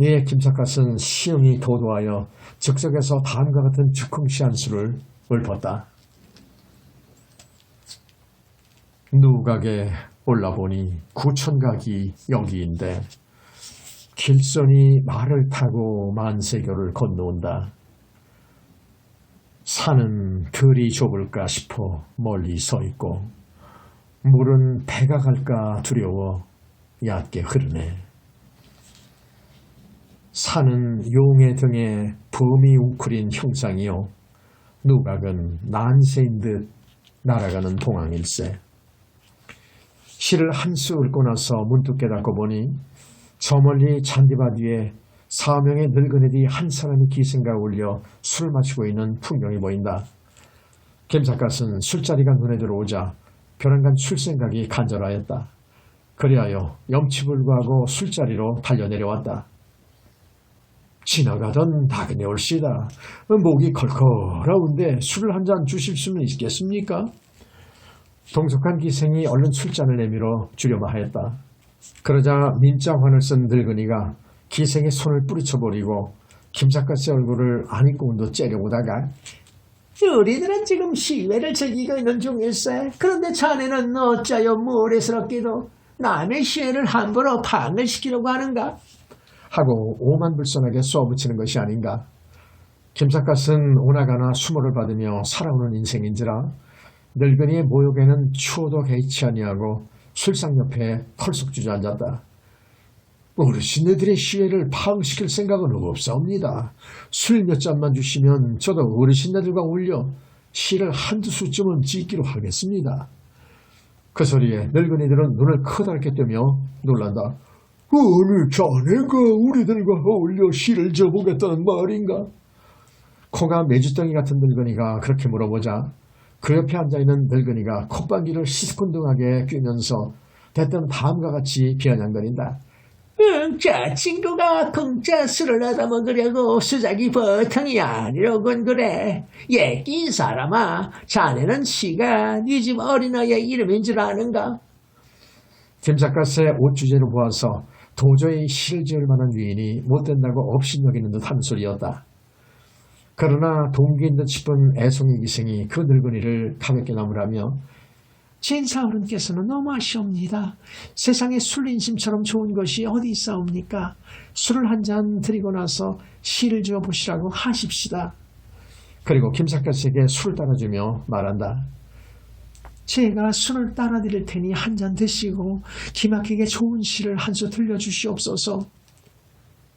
이에 김삿갓은 시흥이 도도하여 즉석에서 다음과 같은 즉흥시 한 수를 읊었다. 누각에 올라보니 구천각이 여기인데 길선이 말을 타고 만세교를 건너온다. 산은 들이 좁을까 싶어 멀리 서 있고 물은 배가 갈까 두려워 얕게 흐르네. 산은 용의 등에 범이 웅크린 형상이요 누각은 난세인 듯 날아가는 동황일세. 시를 한 수 읊고 나서 문득 깨닫고 보니 저 멀리 잔디밭 위에 4명의 늙은이들이 한 사람이 기생과 어울려 술을 마시고 있는 풍경이 보인다. 김삿갓은 술자리가 눈에 들어오자 벼랑간 술 생각이 간절하였다. 그리하여 염치불구하고 술자리로 달려내려왔다. 지나가던 나그네 올시다. 목이 컬컬하운데 술을 한 잔 주실 수는 있겠습니까? 동석한 기생이 얼른 술잔을 내밀어 주려마 하였다. 그러자 민자환을 쓴 늙은이가 기생의 손을 뿌리쳐버리고 김삿갓의 얼굴을 안입고문도 째려보다가 우리들은 지금 시회를 즐기고 있는 중일세. 그런데 자네는 어짜요 모래스럽게도 남의 시회를 함부로 방해시키려고 하는가? 하고 오만불선하게 쏘아붙이는 것이 아닌가. 김삿갓은 오나가나 수모를 받으며 살아오는 인생인지라 늙은이의 모욕에는 추호도 개의치 아니하고 술상 옆에 털썩 주저앉았다. 어르신네들의 시회를 파흥시킬 생각은 없사옵니다. 술 몇 잔만 주시면 저도 어르신네들과 어울려 시를 한두 수쯤은 짓기로 하겠습니다. 그 소리에 늙은이들은 눈을 커다랗게 뜨며 놀란다. 어느 자네가 우리들과 어울려 시를 져보겠다는 말인가? 코가 메주덩이 같은 늙은이가 그렇게 물어보자 그 옆에 앉아있는 늙은이가 콧방귀를 시큰둥하게 뀌면서 대뜸 다음과 같이 비아냥거린다. 저 친구가 공짜 술을 얻어 먹으려고 수작이 보통이 아니로군 그래. 예끼 사람아, 자네는 시가 네 집 어린아이의 이름인 줄 아는가? 김삿갓의 옷주제로 보아서 도저히 시를 지을 만한 위인이 못된다고 업신여기는 듯 한 소리였다. 그러나 동기인 듯 싶은 애송이 기생이 그 늙은이를 가볍게 나무라며 진사어른께서는 너무 아쉬웁니다. 세상에 술 인심처럼 좋은 것이 어디 있사옵니까? 술을 한 잔 드리고 나서 시를 지어보시라고 하십시다. 그리고 김삿갓에게 술을 따라주며 말한다. 제가 술을 따라드릴 테니 한 잔 드시고 기막히게 좋은 시를 한 수 들려주시옵소서.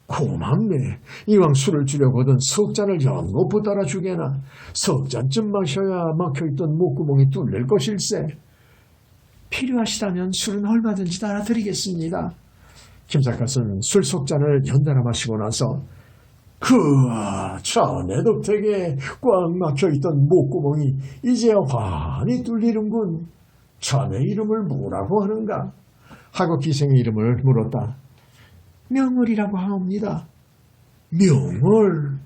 고맙네. 이왕 술을 주려거든 석잔을 연못 따라주게나. 석잔쯤 마셔야 막혀있던 목구멍이 뚫릴 것일세. 필요하시다면 술은 얼마든지 따라드리겠습니다. 김삿갓은 술 석잔을 연달아 마시고 나서 자네 덕택에 꽉 막혀있던 목구멍이 이제야 환히 뚫리는군. 자네 이름을 뭐라고 하는가? 하고 기생의 이름을 물었다. 명월이라고 하옵니다. 명월?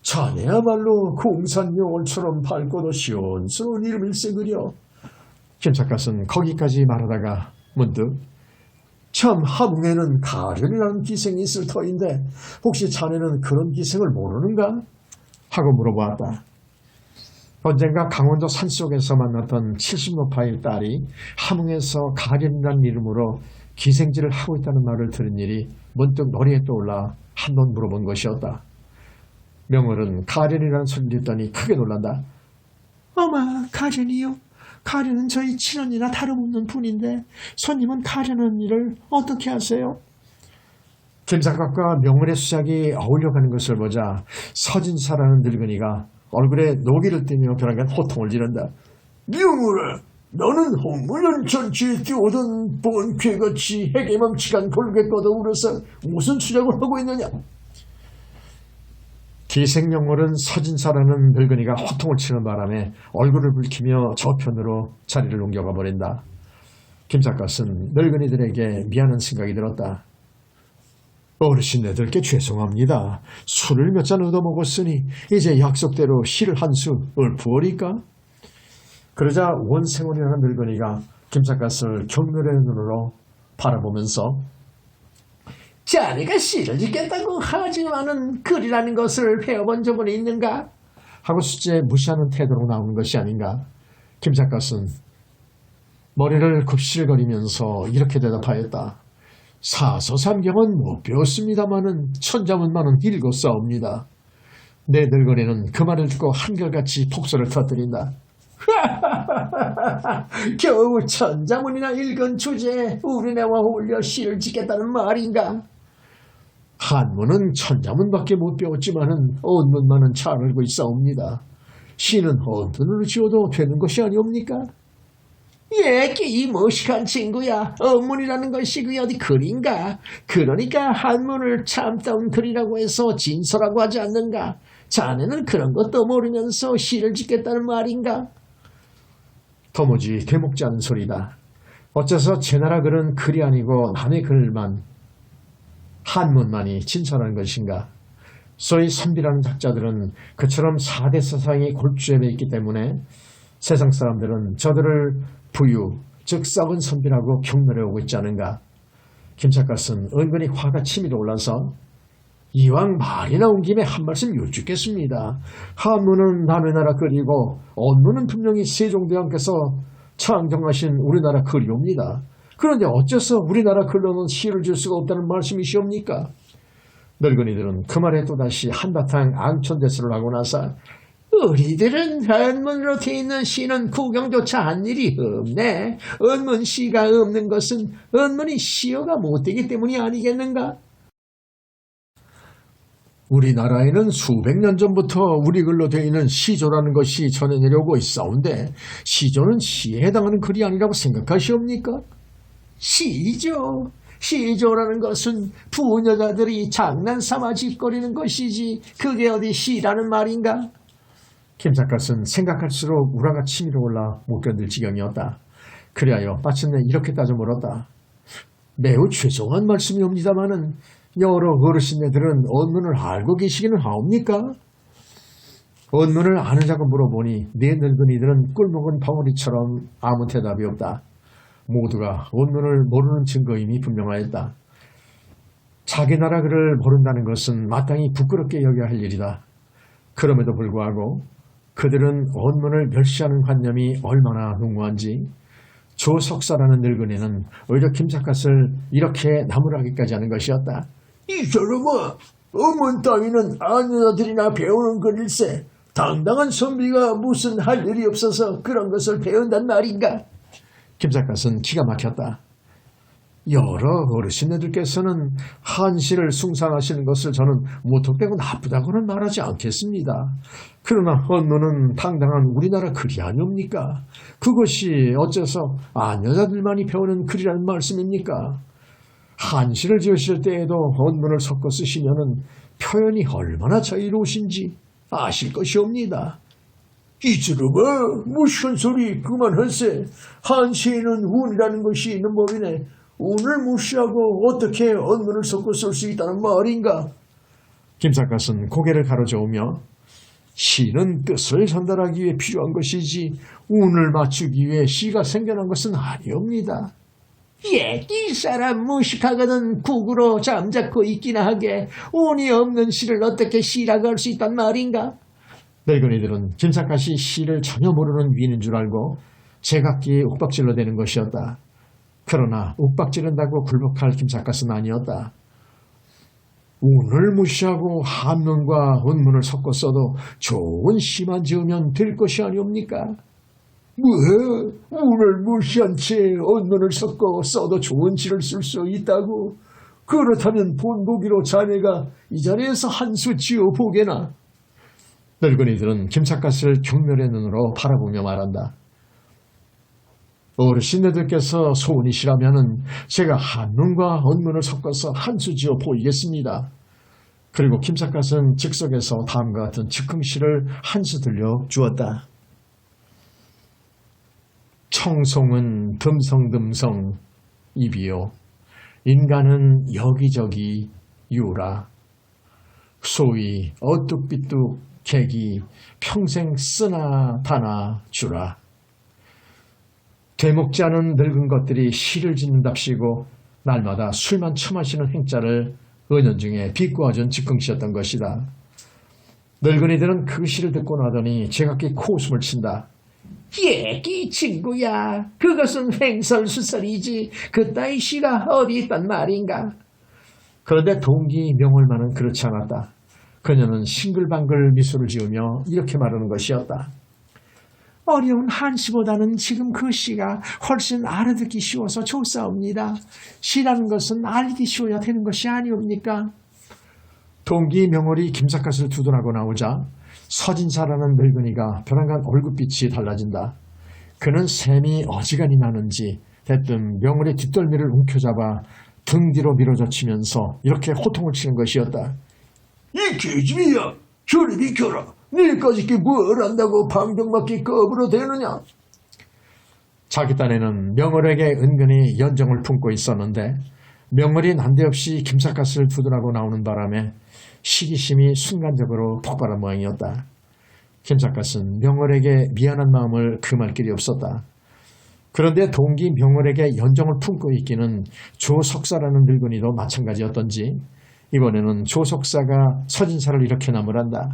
자네야말로 공산명월처럼 밝고도 시원스러운 이름일세 그려. 김삿갓은 거기까지 말하다가 문득 참 함흥에는 가련이라는 기생이 있을 터인데 혹시 자네는 그런 기생을 모르는가? 하고 물어보았다. 언젠가 강원도 산속에서 만났던 70노파의 딸이 함흥에서 가련이라는 이름으로 기생질을 하고 있다는 말을 들은 일이 문득 머리에 떠올라 한번 물어본 것이었다. 명월은 가련이라는 소리를 듣더니 크게 놀란다. 어마, 가련이요? 가련은 저희 친언니나 다름없는 분인데 손님은 가련 언니를 어떻게 아세요? 김삿갓과 명월의 수작이 어울려가는 것을 보자 서진사라는 늙은이가 얼굴에 노기를 띠며 벼랑간 호통을 지른다. 명월아, 너는 홍문년 전치에 뛰어오던 번쾌같이 해계망치간 골게 뻗어오르서 무슨 수작을 하고 있느냐? 기생명월은 서진사라는 늙은이가 호통을 치는 바람에 얼굴을 붉히며 저편으로 자리를 옮겨가 버린다. 김삿갓은 늙은이들에게 미안한 생각이 들었다. 어르신네들께 죄송합니다. 술을 몇 잔 얻어먹었으니 이제 약속대로 시를 한 수 읊으오리까? 그러자 원생원이라는 늙은이가 김삿갓을 경멸의 눈으로 바라보면서 자네가 시를 짓겠다고 하지만은 글이라는 것을 배워본 적은 있는가? 하고 수지에 무시하는 태도로 나오는 것이 아닌가? 김삿갓은 머리를 굽실거리면서 이렇게 대답하였다. 사서삼경은 못 배웠습니다마는 천자문만은 읽었사옵니다. 내 늙은이는 그 말을 듣고 한결같이 폭소를 터뜨린다. 겨우 천자문이나 읽은 주제에 우리네와 어울려 시를 짓겠다는 말인가? 한문은 천자문밖에 못 배웠지만은 언문만은 잘 알고 있사옵니다. 시는 언문으로 지어도 되는 것이 아니옵니까? 예, 이 무식한 친구야. 언문이라는 것이 그게 어디 글인가? 그러니까 한문을 참다운 글이라고 해서 진서라고 하지 않는가? 자네는 그런 것도 모르면서 시를 짓겠다는 말인가? 도무지 되먹지 않는 소리다. 어째서 제 나라 글은 글이 아니고 남의 글만, 한문만이 진서라는 것인가? 소위 선비라는 작자들은 그처럼 4대 사상이 골주에 있기 때문에 세상 사람들은 저들을 부유, 즉 썩은 선비라고 경멸해오고 있지 않은가? 김삿갓은 은근히 화가 치밀어 올라서 이왕 말이 나온 김에 한 말씀 여쭙겠습니다. 한문은 남의 나라 글이고 언문은 분명히 세종대왕께서 창정하신 우리나라 글이옵니다. 그런데 어째서 우리나라 글로는 시를 줄 수가 없다는 말씀이시옵니까? 늙은이들은 그 말에 또다시 한바탕 앙천대수를 하고 나서 우리들은 한문으로 되어 있는 시는 구경조차 한 일이 없네. 언문시가 없는 것은 언문이 시어가 못되기 때문이 아니겠는가? 우리나라에는 수백 년 전부터 우리 글로 되어 있는 시조라는 것이 전해 내려오고 있사온데 시조는 시에 해당하는 글이 아니라고 생각하시옵니까? 시조? 시조라는 것은 부녀자들이 장난삼아 짓거리는 것이지 그게 어디 시라는 말인가? 김삿갓은 생각할수록 우라가 치밀어 올라 못 견딜 지경이었다. 그리하여 마침내 이렇게 따져 물었다. 매우 죄송한 말씀이옵니다마는 여러 어르신네들은 언문을 알고 계시기는 하옵니까? 언문을 아느냐고 물어보니 네 늙은이들은 꿀먹은 벙어리처럼 아무 대답이 없다. 모두가 언문을 모르는 증거임이 분명하였다. 자기 나라 글을 모른다는 것은 마땅히 부끄럽게 여겨야 할 일이다. 그럼에도 불구하고 그들은 언문을 멸시하는 관념이 얼마나 농후한지 조석사라는 늙은이는 오히려 김삿갓을 이렇게 나무라기까지 하는 것이었다. 이 사람아, 언문 따위는 아녀들이나 배우는 글일세. 당당한 선비가 무슨 할 일이 없어서 그런 것을 배운단 말인가? 김삿갓은 기가 막혔다. 여러 어르신네들께서는 한시를 숭상하시는 것을 저는 무턱 빼고 나쁘다고는 말하지 않겠습니다. 그러나 언문은 당당한 우리나라 글이 아니옵니까? 그것이 어째서 아녀자들만이 배우는 글이라는 말씀입니까? 한시를 지으실 때에도 언문을 섞어 쓰시면은 표현이 얼마나 자유로우신지 아실 것이옵니다. 이놈아, 무슨 소리 그만하세. 한시에는 운이라는 것이 있는 법이네. 운을 무시하고 어떻게 언문을 섞어 쓸 수 있다는 말인가? 김삿갓은 고개를 가로저으며 시는 뜻을 전달하기 위해 필요한 것이지 운을 맞추기 위해 시가 생겨난 것은 아니옵니다. 예, 이 사람 무식하거든 국으로 잠자코 있기나 하게 운이 없는 시를 어떻게 시라고 할 수 있단 말인가? 늙은이들은 김삿갓이 시를 전혀 모르는 위인인 줄 알고 제각기에 욱박질러 대는 것이었다. 그러나 욱박지른다고 굴복할 김삿갓은 아니었다. 운을 무시하고 한문과 언문을 섞어 써도 좋은 시만 지으면 될 것이 아니옵니까? 뭐? 운을 무시한 채 언문을 섞어 써도 좋은 시를 쓸 수 있다고? 그렇다면 본보기로 자네가 이 자리에서 한 수 지어 보게나. 늙은이들은 김삿갓을 경멸의 눈으로 바라보며 말한다. 어르신네들께서 소원이시라면 제가 한문과 언문을 섞어서 한 수 지어 보이겠습니다. 그리고 김삿갓은 즉석에서 다음과 같은 즉흥시를 한 수 들려 주었다. 청송은 듬성듬성 입이요 인간은 여기저기 유라. 소위 어뚝비뚝 객이 평생 쓰나 다나 주라. 되먹지 않은 늙은 것들이 시를 짓는답시고 날마다 술만 처마시는 행자를 은연중에 비꼬아준 즉흥시였던 것이다. 늙은이들은 그 시를 듣고 나더니 제각기 코웃음을 친다. 얘기 친구야, 그것은 횡설수설이지 그따위 시가 어디 있단 말인가? 그런데 동기 명월만은 그렇지 않았다. 그녀는 싱글방글 미소를 지으며 이렇게 말하는 것이었다. 어려운 한시보다는 지금 그 시가 훨씬 알아듣기 쉬워서 좋사옵니다. 시라는 것은 알기 쉬워야 되는 것이 아니옵니까? 동기 명월이 김삿갓을 두둔하고 나오자 서진사라는 늙은이가 벼랑간 얼굴빛이 달라진다. 그는 샘이 어지간히 나는지 대뜸 명월의 뒷덜미를 움켜잡아 등 뒤로 밀어젖히면서 이렇게 호통을 치는 것이었다. 이 계집이야, 저리 비켜라. 니까지 뭘 안다고 방정맞게 겁으로 대느냐? 자기 딴에는 명월에게 은근히 연정을 품고 있었는데 명월이 난데없이 김삿갓을 두둔하고 나오는 바람에 시기심이 순간적으로 폭발한 모양이었다. 김삿갓은 명월에게 미안한 마음을 금할 길이 없었다. 그런데 동기 명월에게 연정을 품고 있기는 조석사라는 늙은이도 마찬가지였던지 이번에는 조석사가 서진사를 이렇게 나무란다.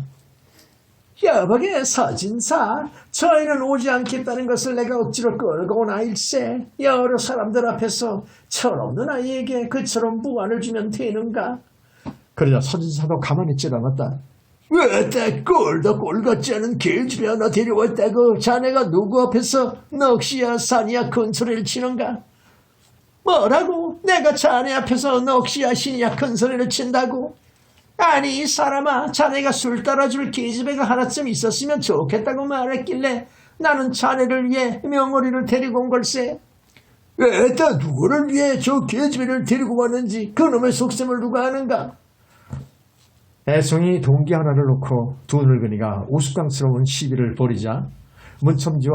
여보게 서진사, 저희는 오지 않겠다는 것을 내가 억지로 끌고 온 아일세. 여러 사람들 앞에서 철없는 아이에게 그처럼 무안을 주면 되는가? 그러자 서진사도 가만히 있질 않았다. 왜다 꼴도 꼴 같지 않은 개집이 하나 데려왔다고 자네가 누구 앞에서 넋이야 산이야 큰 소리를 치는가? 뭐라고? 내가 자네 앞에서 넋이야 신이야 큰 소리를 친다고? 아니 이 사람아, 자네가 술 따라줄 계집애가 하나쯤 있었으면 좋겠다고 말했길래 나는 자네를 위해 명월이를 데리고 온 걸세. 왜다 누구를 위해 저 계집애를 데리고 왔는지 그놈의 속셈을 누가 아는가? 애송이 동기 하나를 놓고 두 늙은이가 우스꽝스러운 시비를 벌이자 문첨지와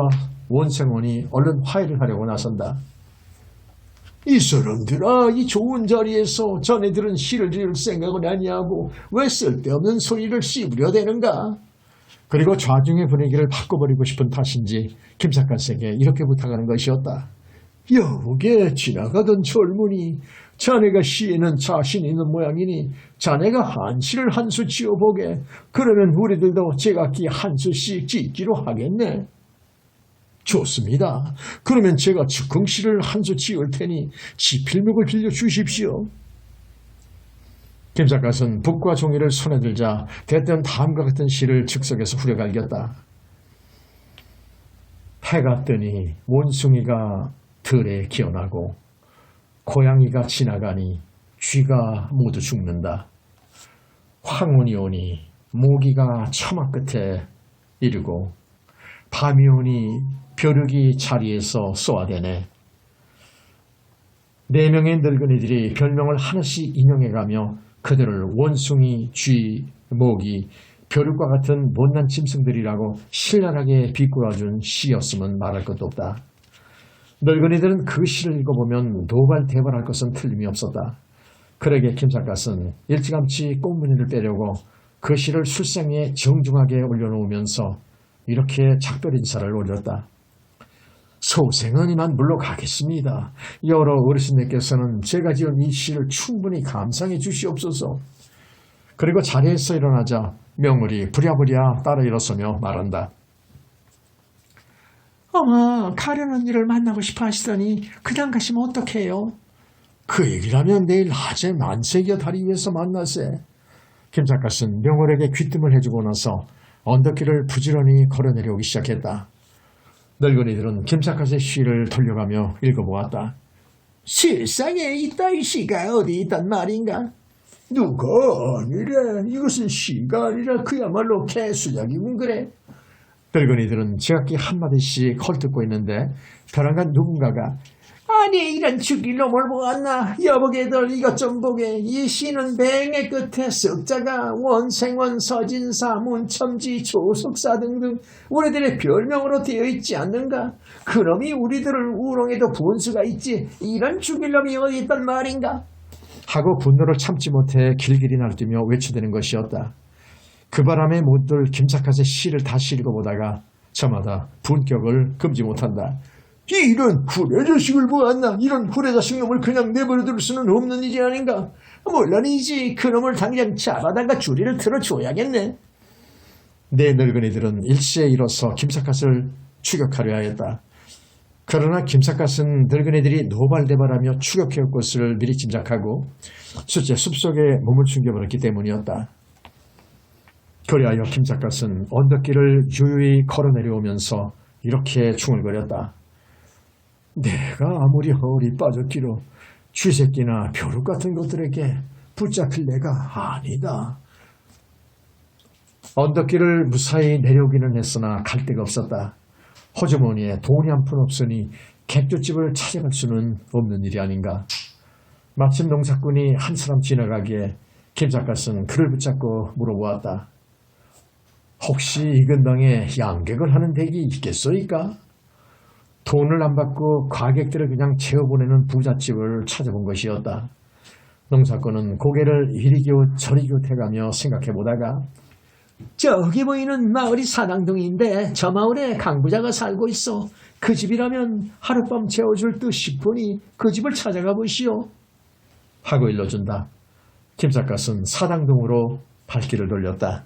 원생원이 얼른 화해를 하려고 나선다. 이 사람들아, 이 좋은 자리에서 자네들은 시를 지을 생각은 아니하고 왜 쓸데없는 소리를 씹으려대는가? 그리고 좌중의 분위기를 바꿔버리고 싶은 탓인지 김삿갓에게 이렇게 부탁하는 것이었다. 여보게 지나가던 젊은이, 자네가 시에는 자신 있는 모양이니 자네가 한시를 한 수 지어보게. 그러면 우리들도 제각기 한 수씩 짓기로 하겠네. 좋습니다. 그러면 제가 즉흥시를 한 수 지을 테니 지필목을 빌려주십시오. 김삿갓은 붓과 종이를 손에 들자 대뜸 다음과 같은 시를 즉석에서 후려갈겼다. 해가 뜨니 원숭이가 들에 기어나고 고양이가 지나가니 쥐가 모두 죽는다. 황혼이 오니 모기가 처마 끝에 이르고 밤이 오니 벼룩이 자리에서 쏘아대네. 4명의 늙은이들이 별명을 하나씩 인용해가며 그들을 원숭이, 쥐, 모기, 벼룩과 같은 못난 짐승들이라고 신랄하게 비꼬아준 시였으면 말할 것도 없다. 늙은이들은 그 시를 읽어보면 노발대발할 것은 틀림이 없었다. 그러게 김삿갓은 일찌감치 꽁무니를 빼려고 그 시를 술상에 정중하게 올려놓으면서 이렇게 작별 인사를 올렸다. 소생은 이만 물러가겠습니다. 여러 어르신들께서는 제가 지은 이 시를 충분히 감상해 주시옵소서. 그리고 자리에서 일어나자 명월이 부랴부랴 따라 일어서며 말한다. 어머, 가련 언니를 만나고 싶어 하시더니 그냥 가시면 어떡해요? 그 얘기라면 내일 낮에 만세기어 다리 위에서 만나세. 김삿갓은 명월에게 귀뜸을 해주고 나서 언덕길을 부지런히 걸어내려오기 시작했다. 늙은이들은 김삿갓의 시를 돌려가며 읽어보았다. 세상에 이따위 시가 어디 있단 말인가? 누가 아니래. 이것은 시가 아니라 그야말로 개수작이군 그래. 늙은이들은 제각기 한마디씩 헐뜯고 있는데 벼랑간 누군가가 아니 이런 죽일 놈을 보았나. 여보게들 이것 좀 보게. 이 시는 맹의 끝에 썩자가 원생원 서진사 문첨지 조석사 등등 우리들의 별명으로 되어 있지 않는가. 그놈이 우리들을 우롱해도 본수가 있지. 이런 죽일 놈이 어디 있단 말인가. 하고 분노를 참지 못해 길길이 날뛰며 외쳐대는 것이었다. 그 바람에 모두들 김삿갓의 시를 다시 읽어보다가 저마다 분격을 금지 못한다. 이런 후레자식을 보았나. 이런 후레자식 놈을 그냥 내버려둘 수는 없는 일이 아닌가. 물론이지 그놈을 당장 잡아다가 주리를 틀어줘야겠네. 내 늙은이들은 일시에 일어서 김삿갓을 추격하려 하였다. 그러나 김삿갓은 늙은이들이 노발대발하며 추격해올 것을 미리 짐작하고 숫제 숲속에 몸을 숨겨버렸기 때문이었다. 그리하여 김삿갓은 언덕길을 유유히 걸어내려오면서 이렇게 중얼거렸다. 내가 아무리 허리 빠졌기로 쥐새끼나 벼룩 같은 것들에게 붙잡힐 내가 아니다. 언덕길을 무사히 내려오기는 했으나 갈 데가 없었다. 호주머니에 돈이 한 푼 없으니 객주집을 찾아갈 수는 없는 일이 아닌가. 마침 농사꾼이 한 사람 지나가기에 김삿갓은 그를 붙잡고 물어보았다. 혹시 이 근방에 양객을 하는 댁이 있겠소이까? 돈을 안 받고 과객들을 그냥 채워보내는 부잣집을 찾아본 것이었다. 농사꾼은 고개를 이리 기웃 저리 기웃해가며 생각해보다가 저기 보이는 마을이 사당동인데 저 마을에 강부자가 살고 있어. 그 집이라면 하룻밤 재워줄 듯 싶으니 그 집을 찾아가 보시오. 하고 일러준다. 김삿갓은 사당동으로 발길을 돌렸다.